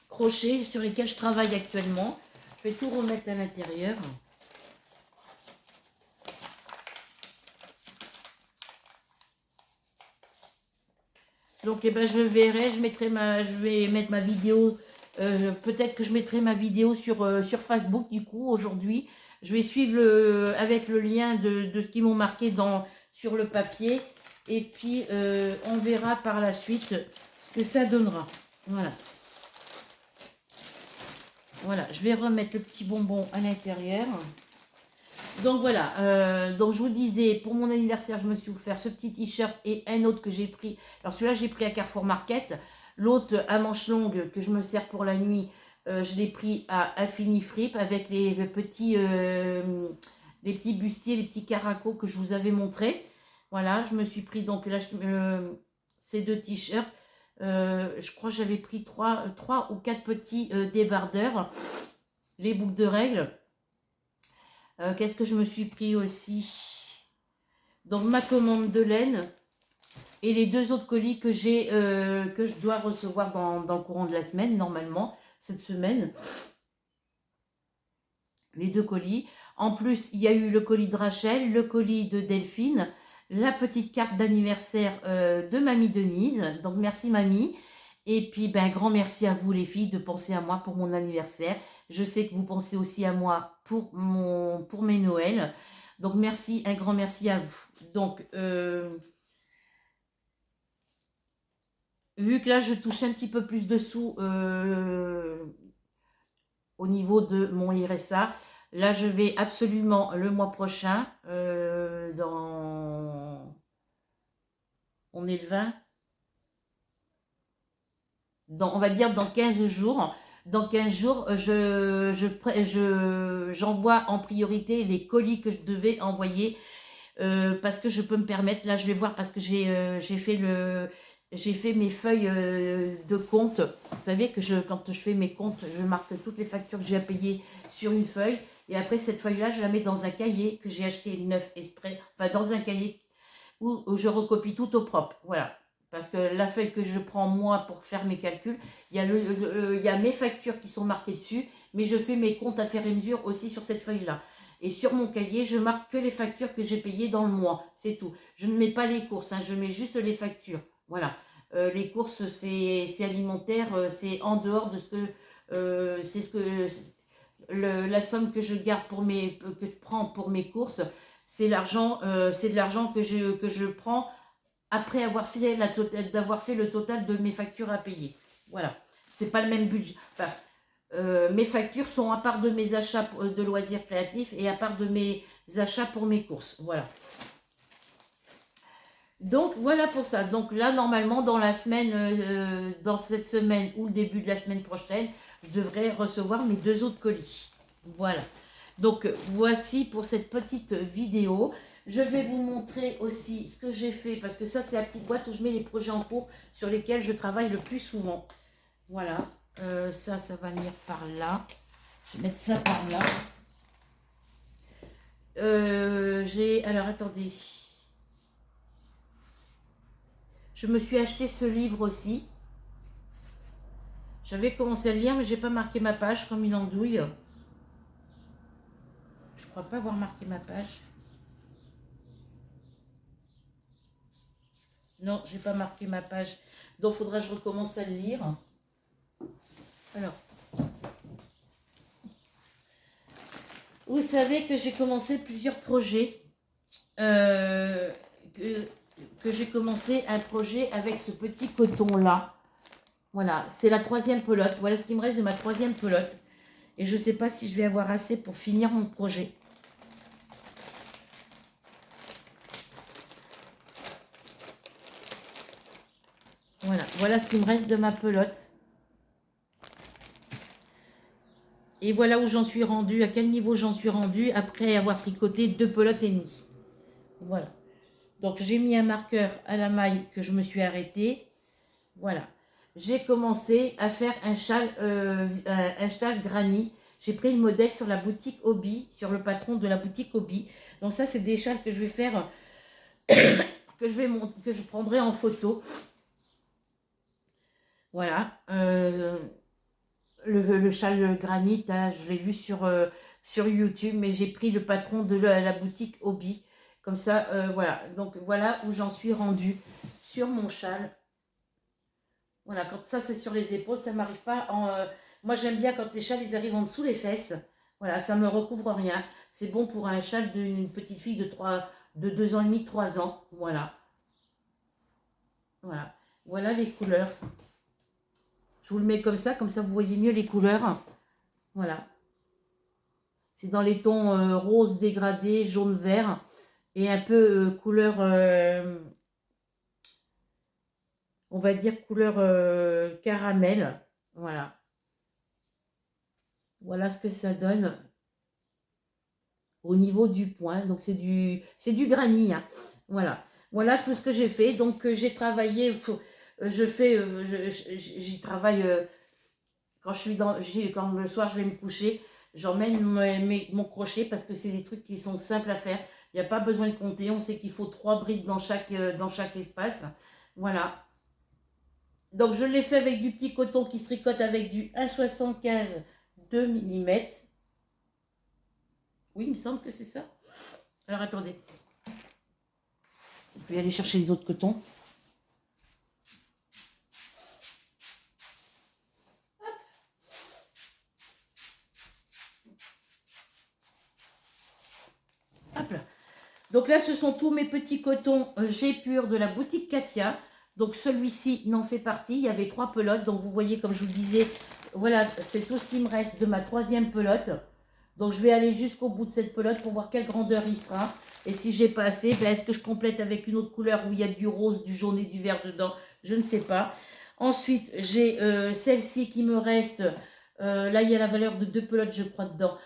crochets sur lesquels je travaille actuellement. Je vais tout remettre à l'intérieur. Donc, eh ben, je verrai, je vais mettre ma vidéo. Peut-être que je mettrai ma vidéo sur Facebook, du coup, aujourd'hui. Je vais suivre avec le lien de ce qu'ils m'ont marqué sur le papier. Et puis, on verra par la suite ce que ça donnera. Voilà. Voilà, je vais remettre le petit bonbon à l'intérieur. Donc voilà, donc je vous disais, pour mon anniversaire, je me suis offert ce petit t-shirt et un autre que j'ai pris. Alors celui-là, j'ai pris à Carrefour Market. L'autre à manches longues que je me sers pour la nuit, je l'ai pris à Infini Fripe avec les petits bustiers, les petits caracos que je vous avais montrés. Voilà, je me suis pris donc là, ces deux t-shirts. Je crois que j'avais pris trois ou quatre petits débardeurs, les boucles de règles. Qu'est-ce que je me suis pris aussi? Donc ma commande de laine et les deux autres colis que je dois recevoir dans le courant de la semaine, normalement, cette semaine. Les deux colis. En plus, il y a eu le colis de Rachel, le colis de Delphine, la petite carte d'anniversaire de Mamie Denise. Donc merci Mamie. Et puis, ben, grand merci à vous les filles de penser à moi pour mon anniversaire. Je sais que vous pensez aussi à moi pour mes Noëls. Donc merci, un grand merci à vous. Donc, vu que là, je touche un petit peu plus de sous au niveau de mon RSA, là, je vais absolument le mois prochain, on est le 20, on va dire dans 15 jours. Dans 15 jours, j'envoie en priorité les colis que je devais envoyer parce que je peux me permettre. Là, je vais voir parce que j'ai fait mes feuilles de compte. Vous savez que quand je fais mes comptes, je marque toutes les factures que j'ai à payer sur une feuille. Et après, cette feuille-là, je la mets dans un cahier que j'ai acheté neuf exprès. Enfin, dans un cahier où je recopie tout au propre. Voilà. Parce que la feuille que je prends moi pour faire mes calculs, il y a mes factures qui sont marquées dessus, mais je fais mes comptes à faire et mesure aussi sur cette feuille-là. Et sur mon cahier, je marque que les factures que j'ai payées dans le mois, c'est tout. Je ne mets pas les courses, hein, je mets juste les factures. Voilà. Les courses, c'est alimentaire, c'est en dehors de ce que... c'est ce que... la somme que je garde que je prends pour mes courses, c'est de l'argent que je prends après avoir fait d'avoir fait le total de mes factures à payer. Voilà. C'est pas le même budget. Enfin, mes factures sont à part de mes achats de loisirs créatifs et à part de mes achats pour mes courses. Voilà. Donc, voilà pour ça. Donc là, normalement, dans cette semaine ou le début de la semaine prochaine, je devrais recevoir mes deux autres colis. Voilà. Donc, voici pour cette petite vidéo. Je vais vous montrer aussi ce que j'ai fait, parce que ça, c'est la petite boîte où je mets les projets en cours sur lesquels je travaille le plus souvent. Voilà. Ça va venir par là. Je vais mettre ça par là. Alors, attendez. Je me suis acheté ce livre aussi. J'avais commencé à le lire, mais j'ai pas marqué ma page comme une andouille. Je crois pas avoir marqué ma page. Non, j'ai pas marqué ma page. Donc, il faudra que je recommence à le lire. Alors, vous savez que j'ai commencé plusieurs projets. Que j'ai commencé un projet avec ce petit coton-là. Voilà, c'est la 3e pelote. Voilà ce qui me reste de ma 3e pelote. Et je ne sais pas si je vais avoir assez pour finir mon projet. Voilà ce qui me reste de ma pelote. Et voilà où j'en suis rendue, à quel niveau j'en suis rendue après avoir tricoté 2 pelotes et demie. Voilà. Donc j'ai mis un marqueur à la maille que je me suis arrêtée. Voilà. J'ai commencé à faire un châle granny. J'ai pris le modèle sur la boutique Hobby, sur le patron de la boutique Hobby. Donc ça, c'est des châles que je vais faire, que je prendrai en photo. Voilà. Le châle granit, hein, je l'ai vu sur YouTube, mais j'ai pris le patron de la boutique Hobby. Comme ça, voilà. Donc voilà où j'en suis rendue sur mon châle. Voilà, quand ça c'est sur les épaules, ça m'arrive pas en... moi j'aime bien quand les châles ils arrivent en dessous les fesses. Voilà, ça me recouvre rien. C'est bon pour un châle d'une petite fille de 2 ans et demi, 3 ans. Voilà, voilà. Voilà les couleurs. Je vous le mets comme ça vous voyez mieux les couleurs. Voilà. C'est dans les tons rose dégradé, jaune, vert et un peu couleur, on va dire couleur caramel. Voilà. Voilà ce que ça donne au niveau du point. Donc c'est du granit, hein. Voilà. Voilà tout ce que j'ai fait. Donc j'ai travaillé, je fais, j'y travaille quand je suis quand le soir je vais me coucher, j'emmène mon crochet parce que c'est des trucs qui sont simples à faire. Il n'y a pas besoin de compter. On sait qu'il faut 3 brides dans chaque espace. Voilà. Donc je l'ai fait avec du petit coton qui se tricote avec du 1,75 2 mm. Oui, il me semble que c'est ça. Alors attendez. Je vais aller chercher les autres cotons. Hop là. Donc là, ce sont tous mes petits cotons G-Pur de la boutique Katia. Donc celui-ci n'en fait partie. Il y avait 3 pelotes. Donc vous voyez, comme je vous le disais, voilà, c'est tout ce qui me reste de ma 3e pelote. Donc je vais aller jusqu'au bout de cette pelote pour voir quelle grandeur il sera. Et si j'ai pas assez, ben, est-ce que je complète avec une autre couleur où il y a du rose, du jaune et du vert dedans? Je ne sais pas. Ensuite, j'ai celle-ci qui me reste. Là, il y a la valeur de 2 pelotes, je crois, dedans.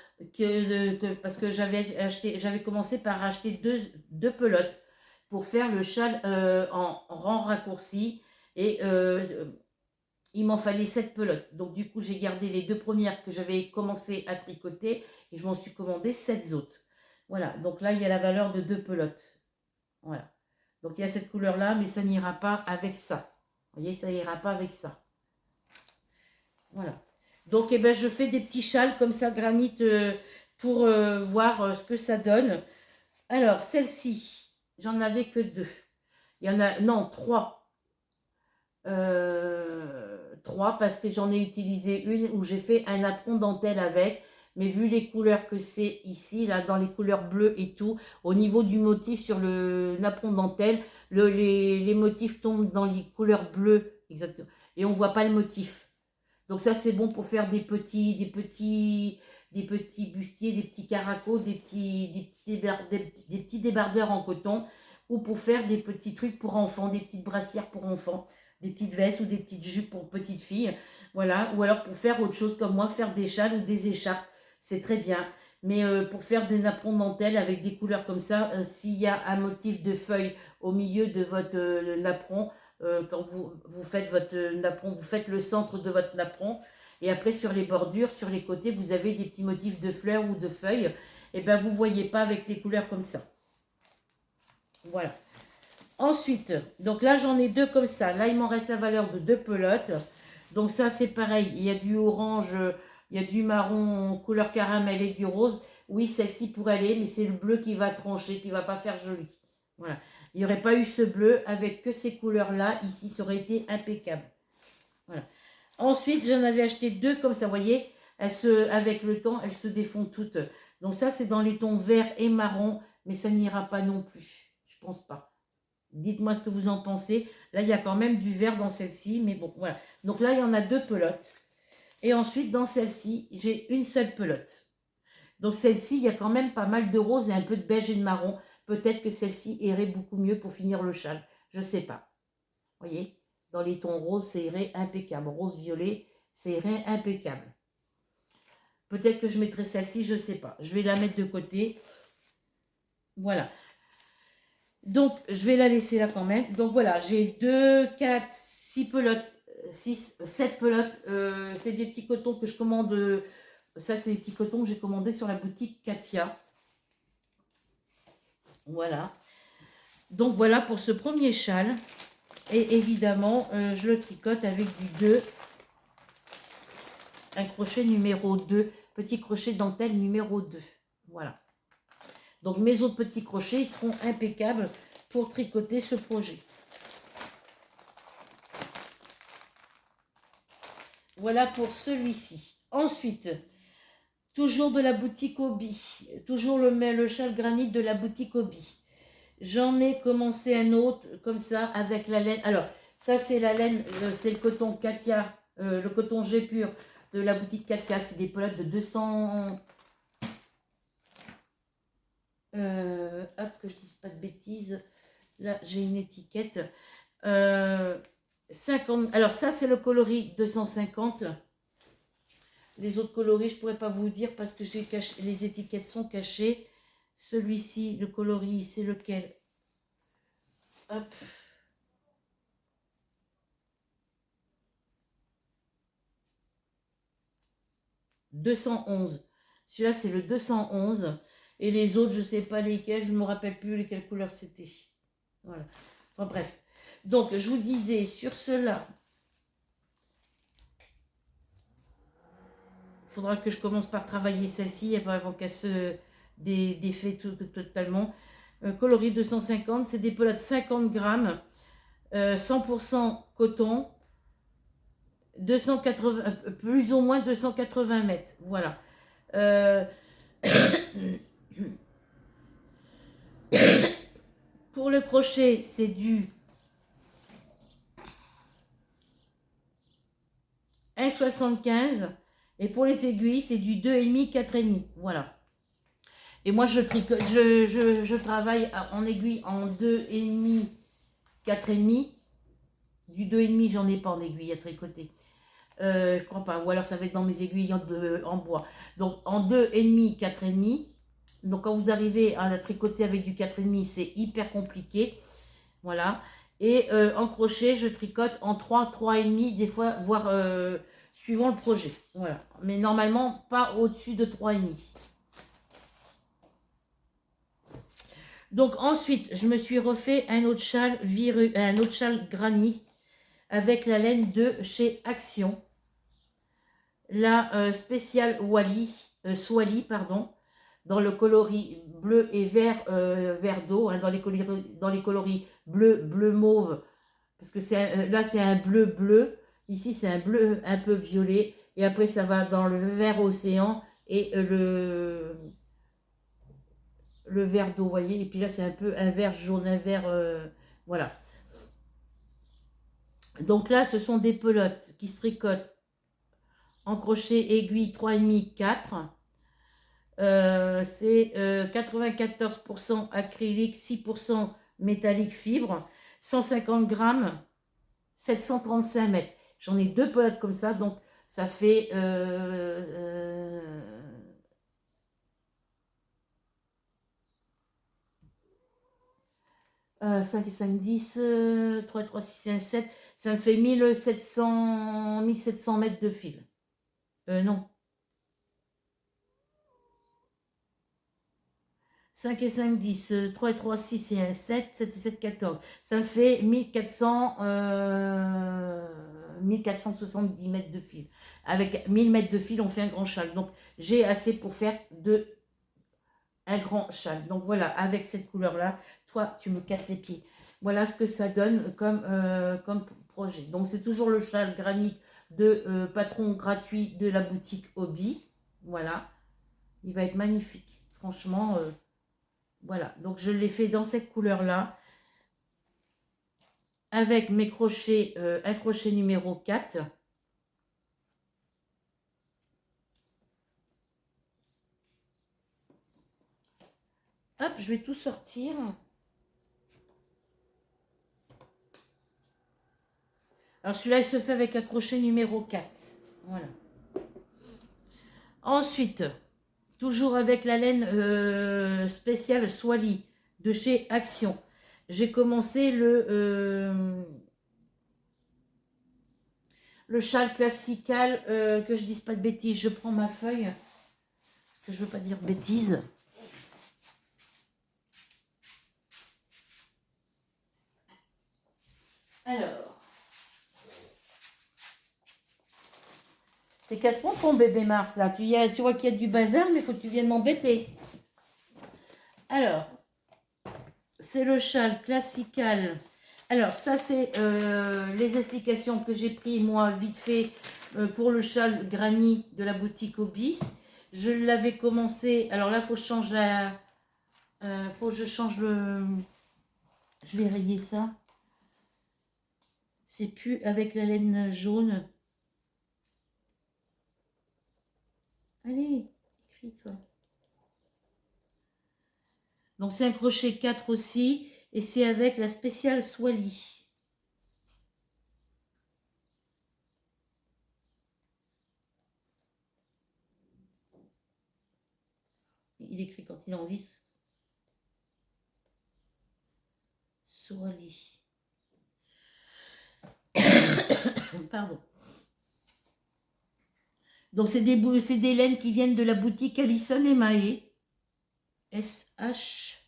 Parce que j'avais commencé par acheter deux pelotes pour faire le châle en rang raccourci. Et il m'en fallait 7 pelotes. Donc du coup, j'ai gardé les 2 premières que j'avais commencé à tricoter et je m'en suis commandé 7 autres. Voilà, donc là, il y a la valeur de 2 pelotes. Voilà. Donc il y a cette couleur-là, mais ça n'ira pas avec ça. Vous voyez, ça n'ira pas avec ça. Voilà. Donc, eh ben, je fais des petits châles comme ça, granit, pour voir ce que ça donne. Alors, celle-ci, j'en avais que 2. Il y en a, non, 3. 3 parce que j'en ai utilisé une où j'ai fait un apron dentelle avec. Mais vu les couleurs que c'est ici, là, dans les couleurs bleues et tout, au niveau du motif sur le napperon dentelle, les motifs tombent dans les couleurs bleues, exactement. Et on ne voit pas le motif. Donc ça, c'est bon pour faire des petits bustiers, des petits caracos, des petits débardeurs en coton, ou pour faire des petits trucs pour enfants, des petites brassières pour enfants, des petites vestes ou des petites jupes pour petites filles. Voilà, ou alors pour faire autre chose comme moi, faire des châles ou des écharpes, c'est très bien. Mais pour faire des napperons dentelle avec des couleurs comme ça, s'il y a un motif de feuille au milieu de votre napperon, quand vous faites votre napperon, vous faites le centre de votre napperon. Et après, sur les bordures, sur les côtés, vous avez des petits motifs de fleurs ou de feuilles. Et bien, vous ne voyez pas avec les couleurs comme ça. Voilà. Ensuite, donc là, j'en ai 2 comme ça. Là, il m'en reste la valeur de 2 pelotes. Donc ça, c'est pareil. Il y a du orange, il y a du marron, couleur caramel et du rose. Oui, celle-ci pourrait aller, mais c'est le bleu qui va trancher, qui ne va pas faire joli. Voilà. Il n'y aurait pas eu ce bleu avec que ces couleurs-là. Ici, ça aurait été impeccable. Voilà. Ensuite, j'en avais acheté 2 comme ça, vous voyez. Avec le temps, elles se défont toutes. Donc ça, c'est dans les tons vert et marron, mais ça n'ira pas non plus. Je pense pas. Dites-moi ce que vous en pensez. Là, il y a quand même du vert dans celle-ci, mais bon, voilà. Donc là, il y en a 2 pelotes. Et ensuite, dans celle-ci, j'ai une seule pelote. Donc celle-ci, il y a quand même pas mal de rose et un peu de beige et de marron. Peut-être que celle-ci irait beaucoup mieux pour finir le châle. Je ne sais pas. Vous voyez, dans les tons roses, ça irait impeccable. Rose-violet, ça irait impeccable. Peut-être que je mettrai celle-ci, je ne sais pas. Je vais la mettre de côté. Voilà. Donc, je vais la laisser là quand même. Donc, voilà, j'ai 2, 4, 6 pelotes, 6, 7 pelotes. C'est des petits cotons que je commande. Ça, c'est des petits cotons que j'ai commandés sur la boutique Katia. Voilà. Donc, voilà pour ce premier châle. Et évidemment, je le tricote avec du 2. Un crochet numéro 2. Petit crochet dentelle numéro 2. Voilà. Donc, mes autres petits crochets, ils seront impeccables pour tricoter ce projet. Voilà pour celui-ci. Ensuite, toujours de la boutique Obi. Toujours le châle granit de la boutique Obi. J'en ai commencé un autre comme ça avec la laine. Alors, ça c'est la laine, c'est le coton Katia, le coton G pur de la boutique Katia. C'est des pelotes de 200... hop, que je dise pas de bêtises. Là, j'ai une étiquette. 50... Alors, ça c'est le coloris 250. Les autres coloris, je ne pourrais pas vous dire parce que j'ai caché, les étiquettes sont cachées. Celui-ci, le coloris, c'est lequel? Hop. « 211. Celui-là, c'est le 211. Et les autres, je ne sais pas lesquels, je ne me rappelle plus lesquelles couleurs c'était. Voilà. Enfin, bref. Donc, je vous disais, sur ceux-là, il faudra que je commence par travailler celle-ci avant qu'elle se défait totalement. Coloris 250, c'est des pelotes 50 grammes, 100% coton, 280, plus ou moins 280 mètres. Voilà. Pour le crochet, c'est du 1,75 et pour les aiguilles, c'est du 2,5, 4,5. Voilà. Et moi, je travaille en aiguille en 2,5, 4,5. Du 2,5, j'en ai pas en aiguille à tricoter. Je crois pas. Ou alors, ça va être dans mes aiguilles en bois. Donc, en 2,5, 4,5. Donc, quand vous arrivez à la tricoter avec du 4,5, c'est hyper compliqué. Voilà. Et en crochet, je tricote en 3, 3,5, des fois, voire suivant le projet. Voilà. Mais normalement, pas au-dessus de 3,5. Donc ensuite, je me suis refait un autre châle granit avec la laine de chez Action. La spéciale Swally, pardon, dans le coloris bleu et vert, vert d'eau, hein, dans les coloris bleu, bleu mauve, parce que là c'est un bleu bleu, ici c'est un bleu un peu violet, et après ça va dans le vert océan et le vert d'eau, vous voyez, et puis là c'est un peu un vert jaune, un vert, voilà. Donc là ce sont des pelotes qui se tricotent en crochet aiguille 3,5, 4. C'est 94% acrylique, 6% métallique fibre, 150 grammes, 735 mètres. J'en ai deux pelotes comme ça, donc ça fait 5 et 5, 10, 3, 3, 6, 1, 7. Ça me fait 1700 mètres de fil. Non. 5 et 5, 10, 3 et 3, 6 et 1, 7, 7 et 7, 14. Ça me fait 1470 mètres de fil. Avec 1000 mètres de fil, on fait un grand châle. Donc, j'ai assez pour faire un grand châle. Donc, voilà, avec cette couleur-là, toi, tu me casses les pieds. Voilà ce que ça donne comme projet. Donc, c'est toujours le châle granit de patron gratuit de la boutique Hobby. Voilà. Il va être magnifique. Franchement... voilà, donc je l'ai fait dans cette couleur-là, avec mes crochets, un crochet numéro 4. Hop, je vais tout sortir. Alors celui-là, il se fait avec un crochet numéro 4. Voilà. Ensuite, toujours avec la laine spéciale Swally de chez Action. J'ai commencé le châle classical, que je dise pas de bêtises. Je prends ma feuille, parce que je veux pas dire bêtises. Alors, c'est casse-point ton bébé Mars là. Tu vois qu'il y a du bazar, mais il faut que tu viennes m'embêter. Alors, c'est le châle classical Alors, ça, c'est les explications que j'ai pris, moi, vite fait, pour le châle granny de la boutique Obi. Je l'avais commencé... Alors là, il faut que je change la... faut que je change le... Je vais rayer ça. C'est plus avec la laine jaune. Allez, écris toi. Donc c'est un crochet 4 aussi. Et c'est avec la spéciale Swally. Il écrit quand il a envie. Swally. Pardon. Donc c'est des laines qui viennent de la boutique Alison et Mahé. S-H-W-A-L-Y.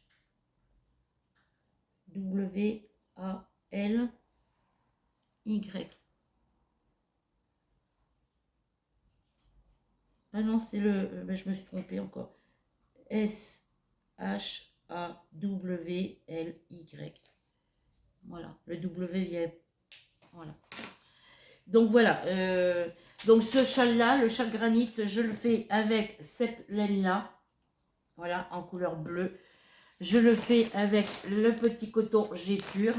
Ah non, c'est le... Ben, je me suis trompée encore. S-H-A-W-L-Y. Voilà, le W vient... Voilà. Donc voilà. Donc ce châle-là, le châle granit, je le fais avec cette laine-là. Voilà, en couleur bleue. Je le fais avec le petit coton G-Pur.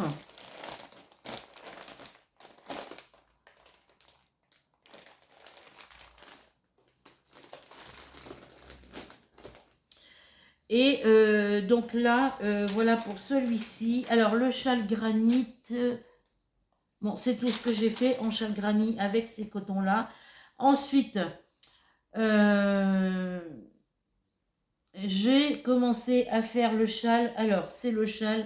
Et donc là, voilà pour celui-ci. Alors le châle granit, bon, c'est tout ce que j'ai fait en châle granit avec ces cotons-là. Ensuite, j'ai commencé à faire le châle. Alors, c'est le châle,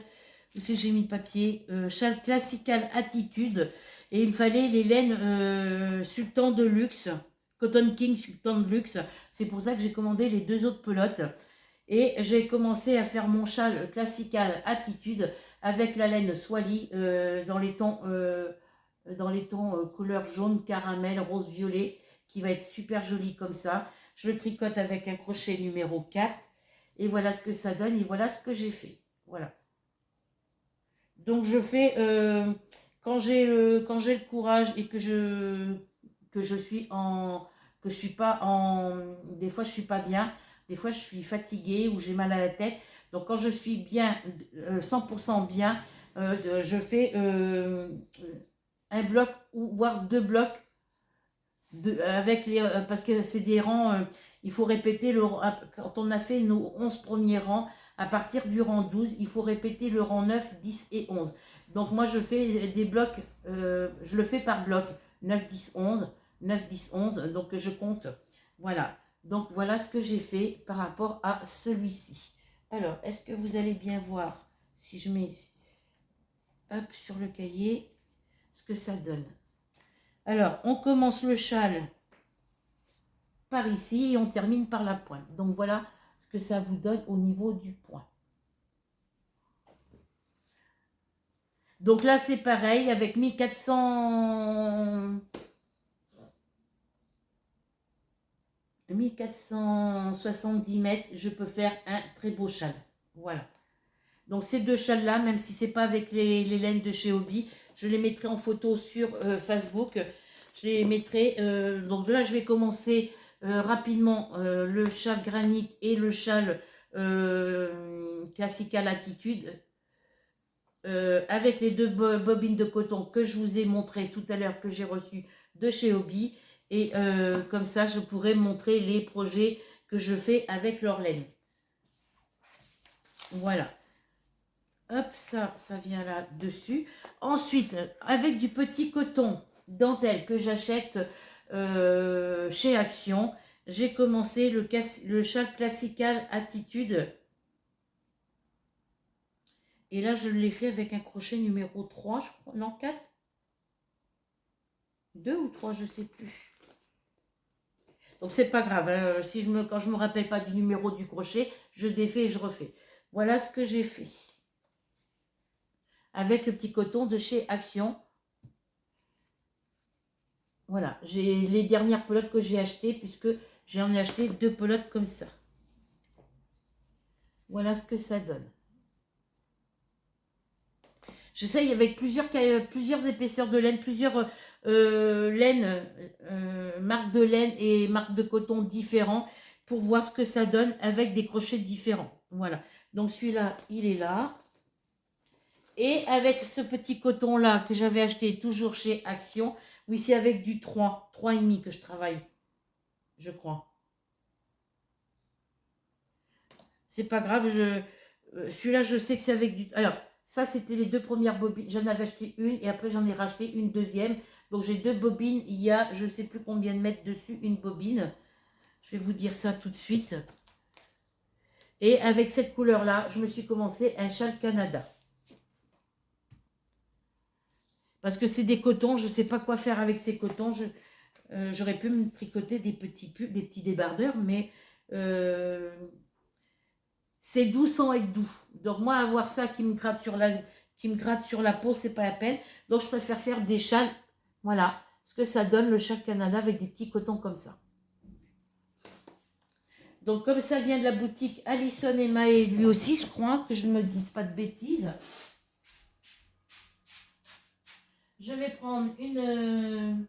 où c'est que j'ai mis le papier, châle classical attitude. Et il me fallait les laines Sultan de luxe, Cotton King Sultan de luxe. C'est pour ça que j'ai commandé les 2 autres pelotes. Et j'ai commencé à faire mon châle classical attitude avec la laine Swally dans les tons, couleur jaune, caramel, rose, violet, qui va être super joli comme ça. Je le tricote avec un crochet numéro 4. Et voilà ce que ça donne et voilà ce que j'ai fait. Voilà. Donc je fais, quand j'ai le courage et que je suis en... que je suis pas en... Des fois je suis pas bien, des fois je suis fatiguée ou j'ai mal à la tête. Donc quand je suis bien, 100% bien, je fais un bloc ou voire 2 blocs avec les, parce que c'est des rangs, il faut répéter, quand on a fait nos 11 premiers rangs, à partir du rang 12, il faut répéter le rang 9, 10 et 11. Donc moi je fais des blocs, je le fais par bloc, 9, 10, 11, 9, 10, 11, donc je compte. Voilà, donc voilà ce que j'ai fait par rapport à celui-ci. Alors, est-ce que vous allez bien voir, si je mets hop, sur le cahier, ce que ça donne. Alors, on commence le châle par ici et on termine par la pointe. Donc voilà ce que ça vous donne au niveau du point. Donc là c'est pareil avec 1470 mètres, je peux faire un très beau châle. Voilà. Donc ces 2 châles là, même si c'est pas avec les laines de chez Hobby, je les mettrai en photo sur Facebook. Je les mettrai. Donc là je vais commencer rapidement le châle granit et le châle classical attitude avec les 2 bobines de coton que je vous ai montré tout à l'heure, que j'ai reçu de chez Hobby. Et comme ça je pourrai montrer les projets que je fais avec leur laine. Voilà. Hop, ça vient là-dessus. Ensuite, avec du petit coton dentelle que j'achète chez Action, j'ai commencé le châle classical attitude. Et là, je l'ai fait avec un crochet numéro 3, je crois. Non, 4 2 ou 3, je ne sais plus. Donc, c'est pas grave. Hein. Quand je ne me rappelle pas du numéro du crochet, je défais et je refais. Voilà ce que j'ai fait. Avec le petit coton de chez Action. Voilà, j'ai les dernières pelotes que j'ai achetées, puisque j'en ai acheté 2 pelotes comme ça. Voilà ce que ça donne. J'essaye avec plusieurs épaisseurs de laine, plusieurs laines, marques de laine et marques de coton différents pour voir ce que ça donne avec des crochets différents. Voilà. Donc celui-là, il est là. Et avec ce petit coton-là que j'avais acheté toujours chez Action, oui, c'est avec du 3,5 que je travaille, je crois. C'est pas grave, celui-là, je sais que c'est avec du... Alors, ça, c'était les deux premières bobines. J'en avais acheté une et après, j'en ai racheté une deuxième. Donc, j'ai deux bobines. Il y a, je ne sais plus combien de mètres dessus, une bobine. Je vais vous dire ça tout de suite. Et avec cette couleur-là, je me suis commencé un châle Canada. Parce que c'est des cotons, je ne sais pas quoi faire avec ces cotons. J'aurais pu me tricoter des petits pulls, des petits débardeurs, mais c'est doux sans être doux. Donc moi, avoir ça qui me gratte sur la peau, c'est pas la peine. Donc je préfère faire des châles. Voilà ce que ça donne le châle Canada avec des petits cotons comme ça. Donc comme ça vient de la boutique Alison et Maë, lui aussi, je crois, que je ne me dise pas de bêtises. Je vais prendre une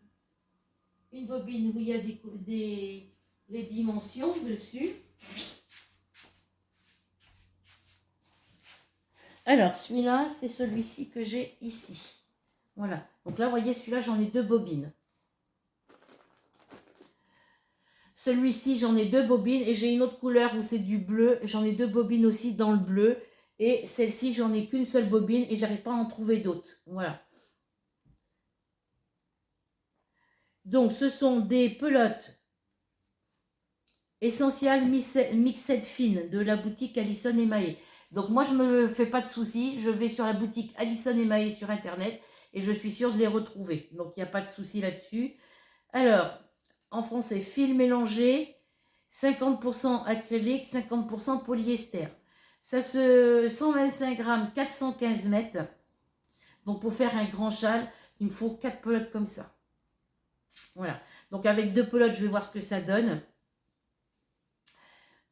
bobine où il y a les dimensions dessus. Alors, celui-là, c'est celui-ci que j'ai ici. Voilà. Donc là, vous voyez, celui-là, j'en ai deux bobines. Celui-ci, j'en ai deux bobines et j'ai une autre couleur où c'est du bleu. J'en ai deux bobines aussi dans le bleu. Et celle-ci, j'en ai qu'une seule bobine et j'arrive pas à en trouver d'autres. Voilà. Donc, ce sont des pelotes essentielles mixed fines de la boutique Alison et Maë. Donc, moi, je ne me fais pas de soucis. Je vais sur la boutique Alison et Maë sur Internet et je suis sûre de les retrouver. Donc, il n'y a pas de souci là-dessus. Alors, en français, fil mélangé, 50% acrylique, 50% polyester. Ça se 125 grammes, 415 mètres. Donc pour faire un grand châle, il me faut 4 pelotes comme ça. Voilà. Donc avec 2 pelotes, je vais voir ce que ça donne.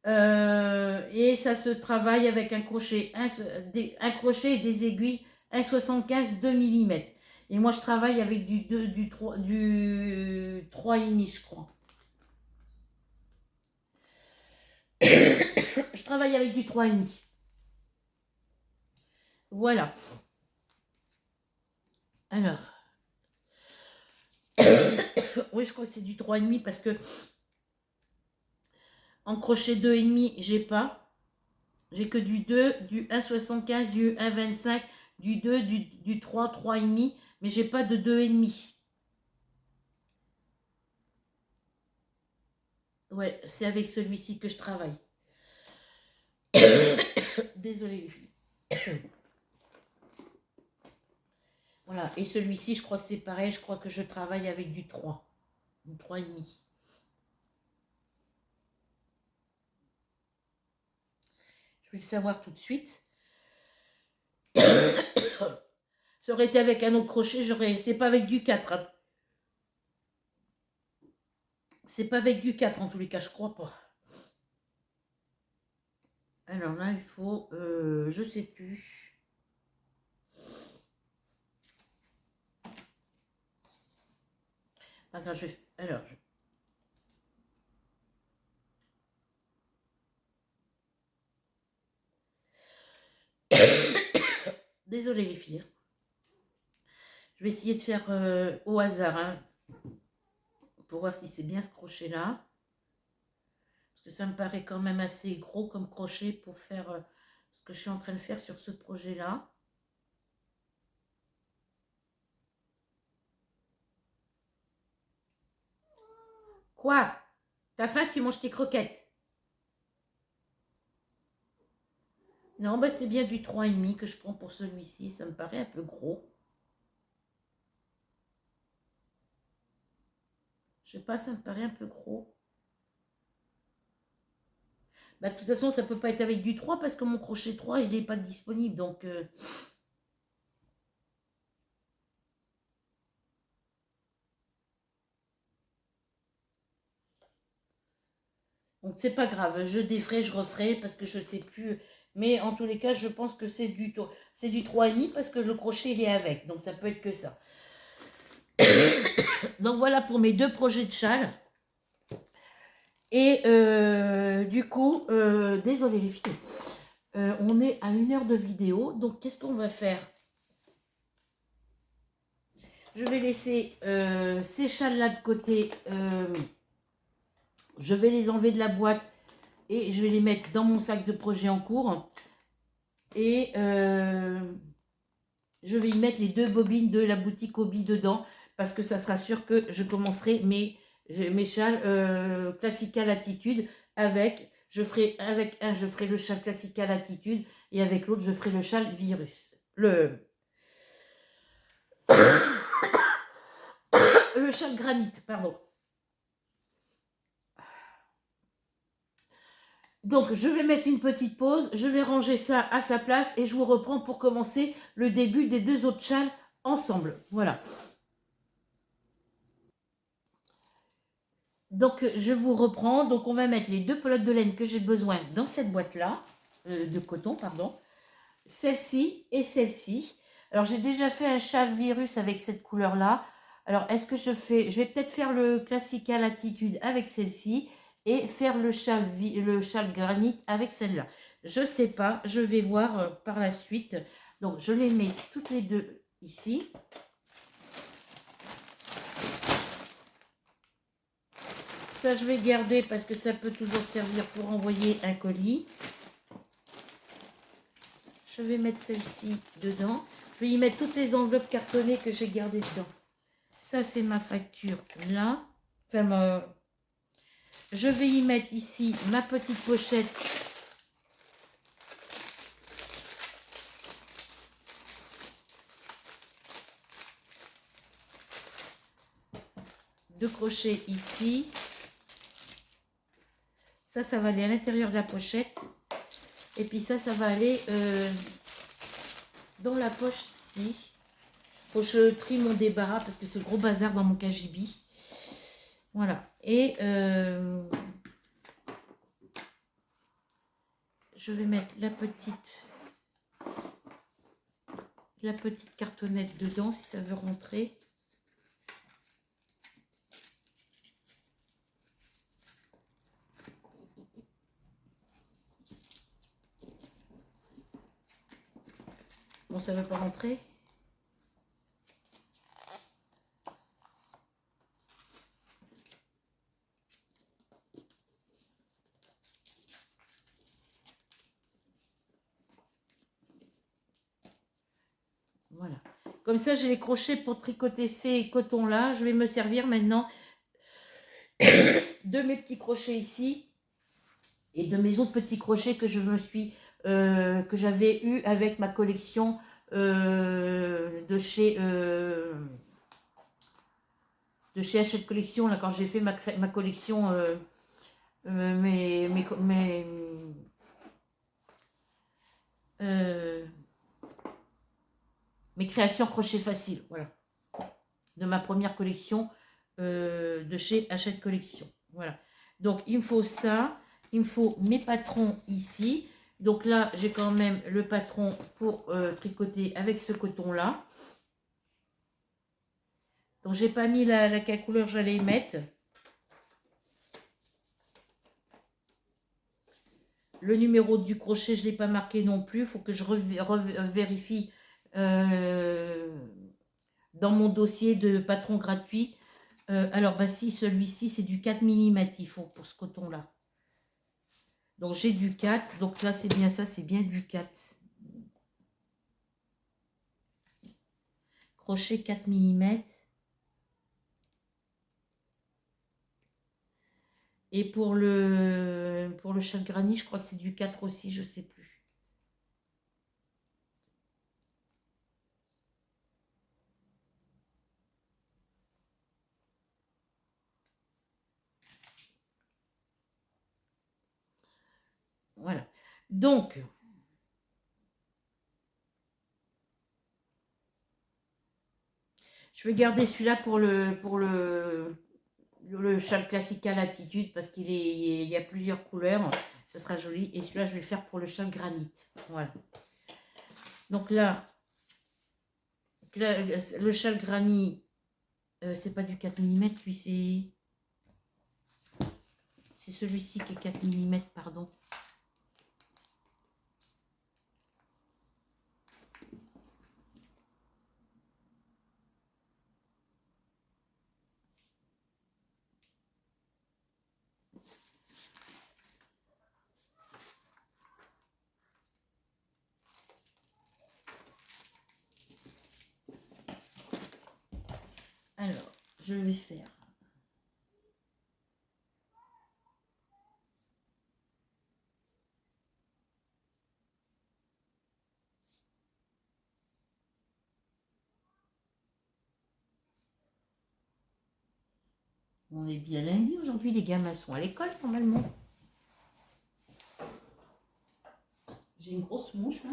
Et ça se travaille avec un crochet, un crochet et des aiguilles 1,75, 2 mm. Et moi, je travaille avec du 3,5, je crois. Je travaille avec du 3,5. Voilà. Alors. Oui, je crois que c'est du 3,5 parce que en crochet 2,5, j'ai pas. J'ai que du 2, du 1,75, du 1,25, du 2, du 3, 3,5, mais j'ai pas de 2,5. Ouais, c'est avec celui-ci que je travaille. Désolée. Voilà, et celui-ci, je crois que c'est pareil, je crois que je travaille avec du 3, du 3,5. Je vais le savoir tout de suite. Ça aurait été avec un autre crochet, c'est pas avec du 4. Hein. C'est pas avec du 4 en tous les cas, je crois pas. Alors là, il faut, je sais plus. Attends, alors, désolée les filles. Je vais essayer de faire au hasard, hein, pour voir si c'est bien ce crochet-là. Parce que ça me paraît quand même assez gros comme crochet pour faire ce que je suis en train de faire sur ce projet-là. Quoi? T'as faim, tu manges tes croquettes? Non, bah c'est bien du 3,5 que je prends pour celui-ci. Ça me paraît un peu gros. Je sais pas, ça me paraît un peu gros. Bah, de toute façon, ça peut pas être avec du 3 parce que mon crochet 3, il n'est pas disponible. Donc c'est pas grave. Je défrais, je referai parce que je sais plus Mais en tous les cas, je pense que c'est du 3,5 parce que le crochet, il est avec. Donc, ça peut être que ça. Donc, voilà pour mes 2 projets de châle. Et du coup, désolé les filles, on est à 1 heure de vidéo. Donc, qu'est-ce qu'on va faire? Je vais laisser ces châles-là de côté. Je vais les enlever de la boîte et je vais les mettre dans mon sac de projet en cours. Et je vais y mettre les 2 bobines de la boutique Hobby dedans parce que ça sera sûr que je commencerai mes châles Classical Attitude avec, je ferai le châle Classical Attitude et avec l'autre je ferai le châle Virus. Le châle Granit, pardon. Donc, je vais mettre une petite pause, je vais ranger ça à sa place et je vous reprends pour commencer le début des 2 autres châles ensemble. Voilà. Donc, je vous reprends. Donc, on va mettre les 2 pelotes de laine que j'ai besoin dans cette boîte-là, de coton, pardon. Celle-ci et celle-ci. Alors, j'ai déjà fait un châle virus avec cette couleur-là. Alors, est-ce que je vais peut-être faire le Classical Attitude avec celle-ci et faire le châle granit avec celle-là. Je ne sais pas, je vais voir par la suite. Donc, je les mets toutes les 2 ici. Ça, je vais garder parce que ça peut toujours servir pour envoyer un colis. Je vais mettre celle-ci dedans. Je vais y mettre toutes les enveloppes cartonnées que j'ai gardées dedans. Ça, c'est ma facture là. Enfin, je vais y mettre ici ma petite pochette. De crochet ici. Ça va aller à l'intérieur de la pochette. Et puis ça va aller dans la poche ici. Faut que je trie mon débarras parce que c'est le gros bazar dans mon cagibi. Voilà. Et je vais mettre la petite cartonnette dedans si ça veut rentrer. Bon, ça ne veut pas rentrer. Voilà. Comme ça, j'ai les crochets pour tricoter ces cotons-là. Je vais me servir maintenant de mes petits crochets ici et de mes autres petits crochets que que j'avais eu avec ma collection de chez Hachette Collection, là, quand j'ai fait ma collection, mes créations crochet facile, voilà, de ma première collection de chez Hachette Collection, voilà. Donc il me faut ça, il me faut mes patrons ici. Donc là j'ai quand même le patron pour tricoter avec ce coton là. Donc j'ai pas mis quelle couleur j'allais mettre. Le numéro du crochet, je ne l'ai pas marqué non plus. Il faut que je vérifie dans mon dossier de patron gratuit. Alors, bah si, celui-ci, c'est du 4 mm, il faut pour ce coton-là. Donc, j'ai du 4. Donc là, c'est bien ça, c'est bien du 4. Crochet 4 mm. Et pour le châle granit, je crois que c'est du 4 aussi, je ne sais plus. Voilà. Donc, je vais garder celui-là pour le châle Classical Attitude parce il y a plusieurs couleurs. Ce sera joli. Et celui-là, je vais le faire pour le châle granit. Voilà. Donc là, le châle granit, c'est pas du 4 mm, lui, c'est celui-ci qui est 4 mm, pardon. Alors, je vais faire. On est bien lundi aujourd'hui, les gamins sont à l'école normalement. J'ai une grosse mouche là.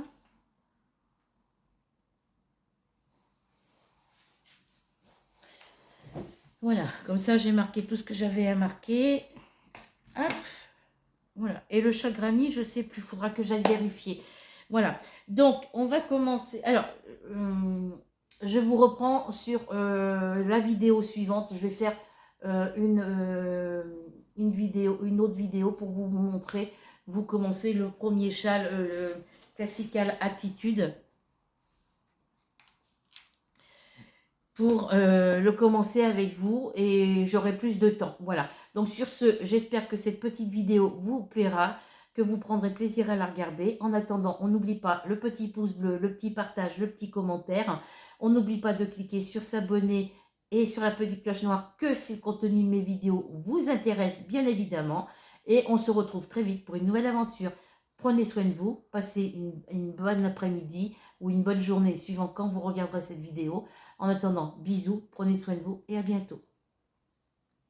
Voilà, comme ça j'ai marqué tout ce que j'avais à marquer. Hop, voilà. Et le châle granit, je sais plus, il faudra que j'aille vérifier. Voilà, donc on va commencer. Alors, je vous reprends sur la vidéo suivante. Je vais faire une autre vidéo pour vous montrer. Vous commencez le premier châle, le Classical Attitude. Pour le commencer avec vous et j'aurai plus de temps. Voilà. Donc sur ce, j'espère que cette petite vidéo vous plaira, que vous prendrez plaisir à la regarder. En attendant, on n'oublie pas le petit pouce bleu, le petit partage, le petit commentaire. On n'oublie pas de cliquer sur s'abonner et sur la petite cloche noire que si le contenu de mes vidéos vous intéresse bien évidemment. Et on se retrouve très vite pour une nouvelle aventure. Prenez soin de vous, passez une bonne après-midi ou une bonne journée suivant quand vous regarderez cette vidéo. En attendant, bisous, prenez soin de vous et à bientôt.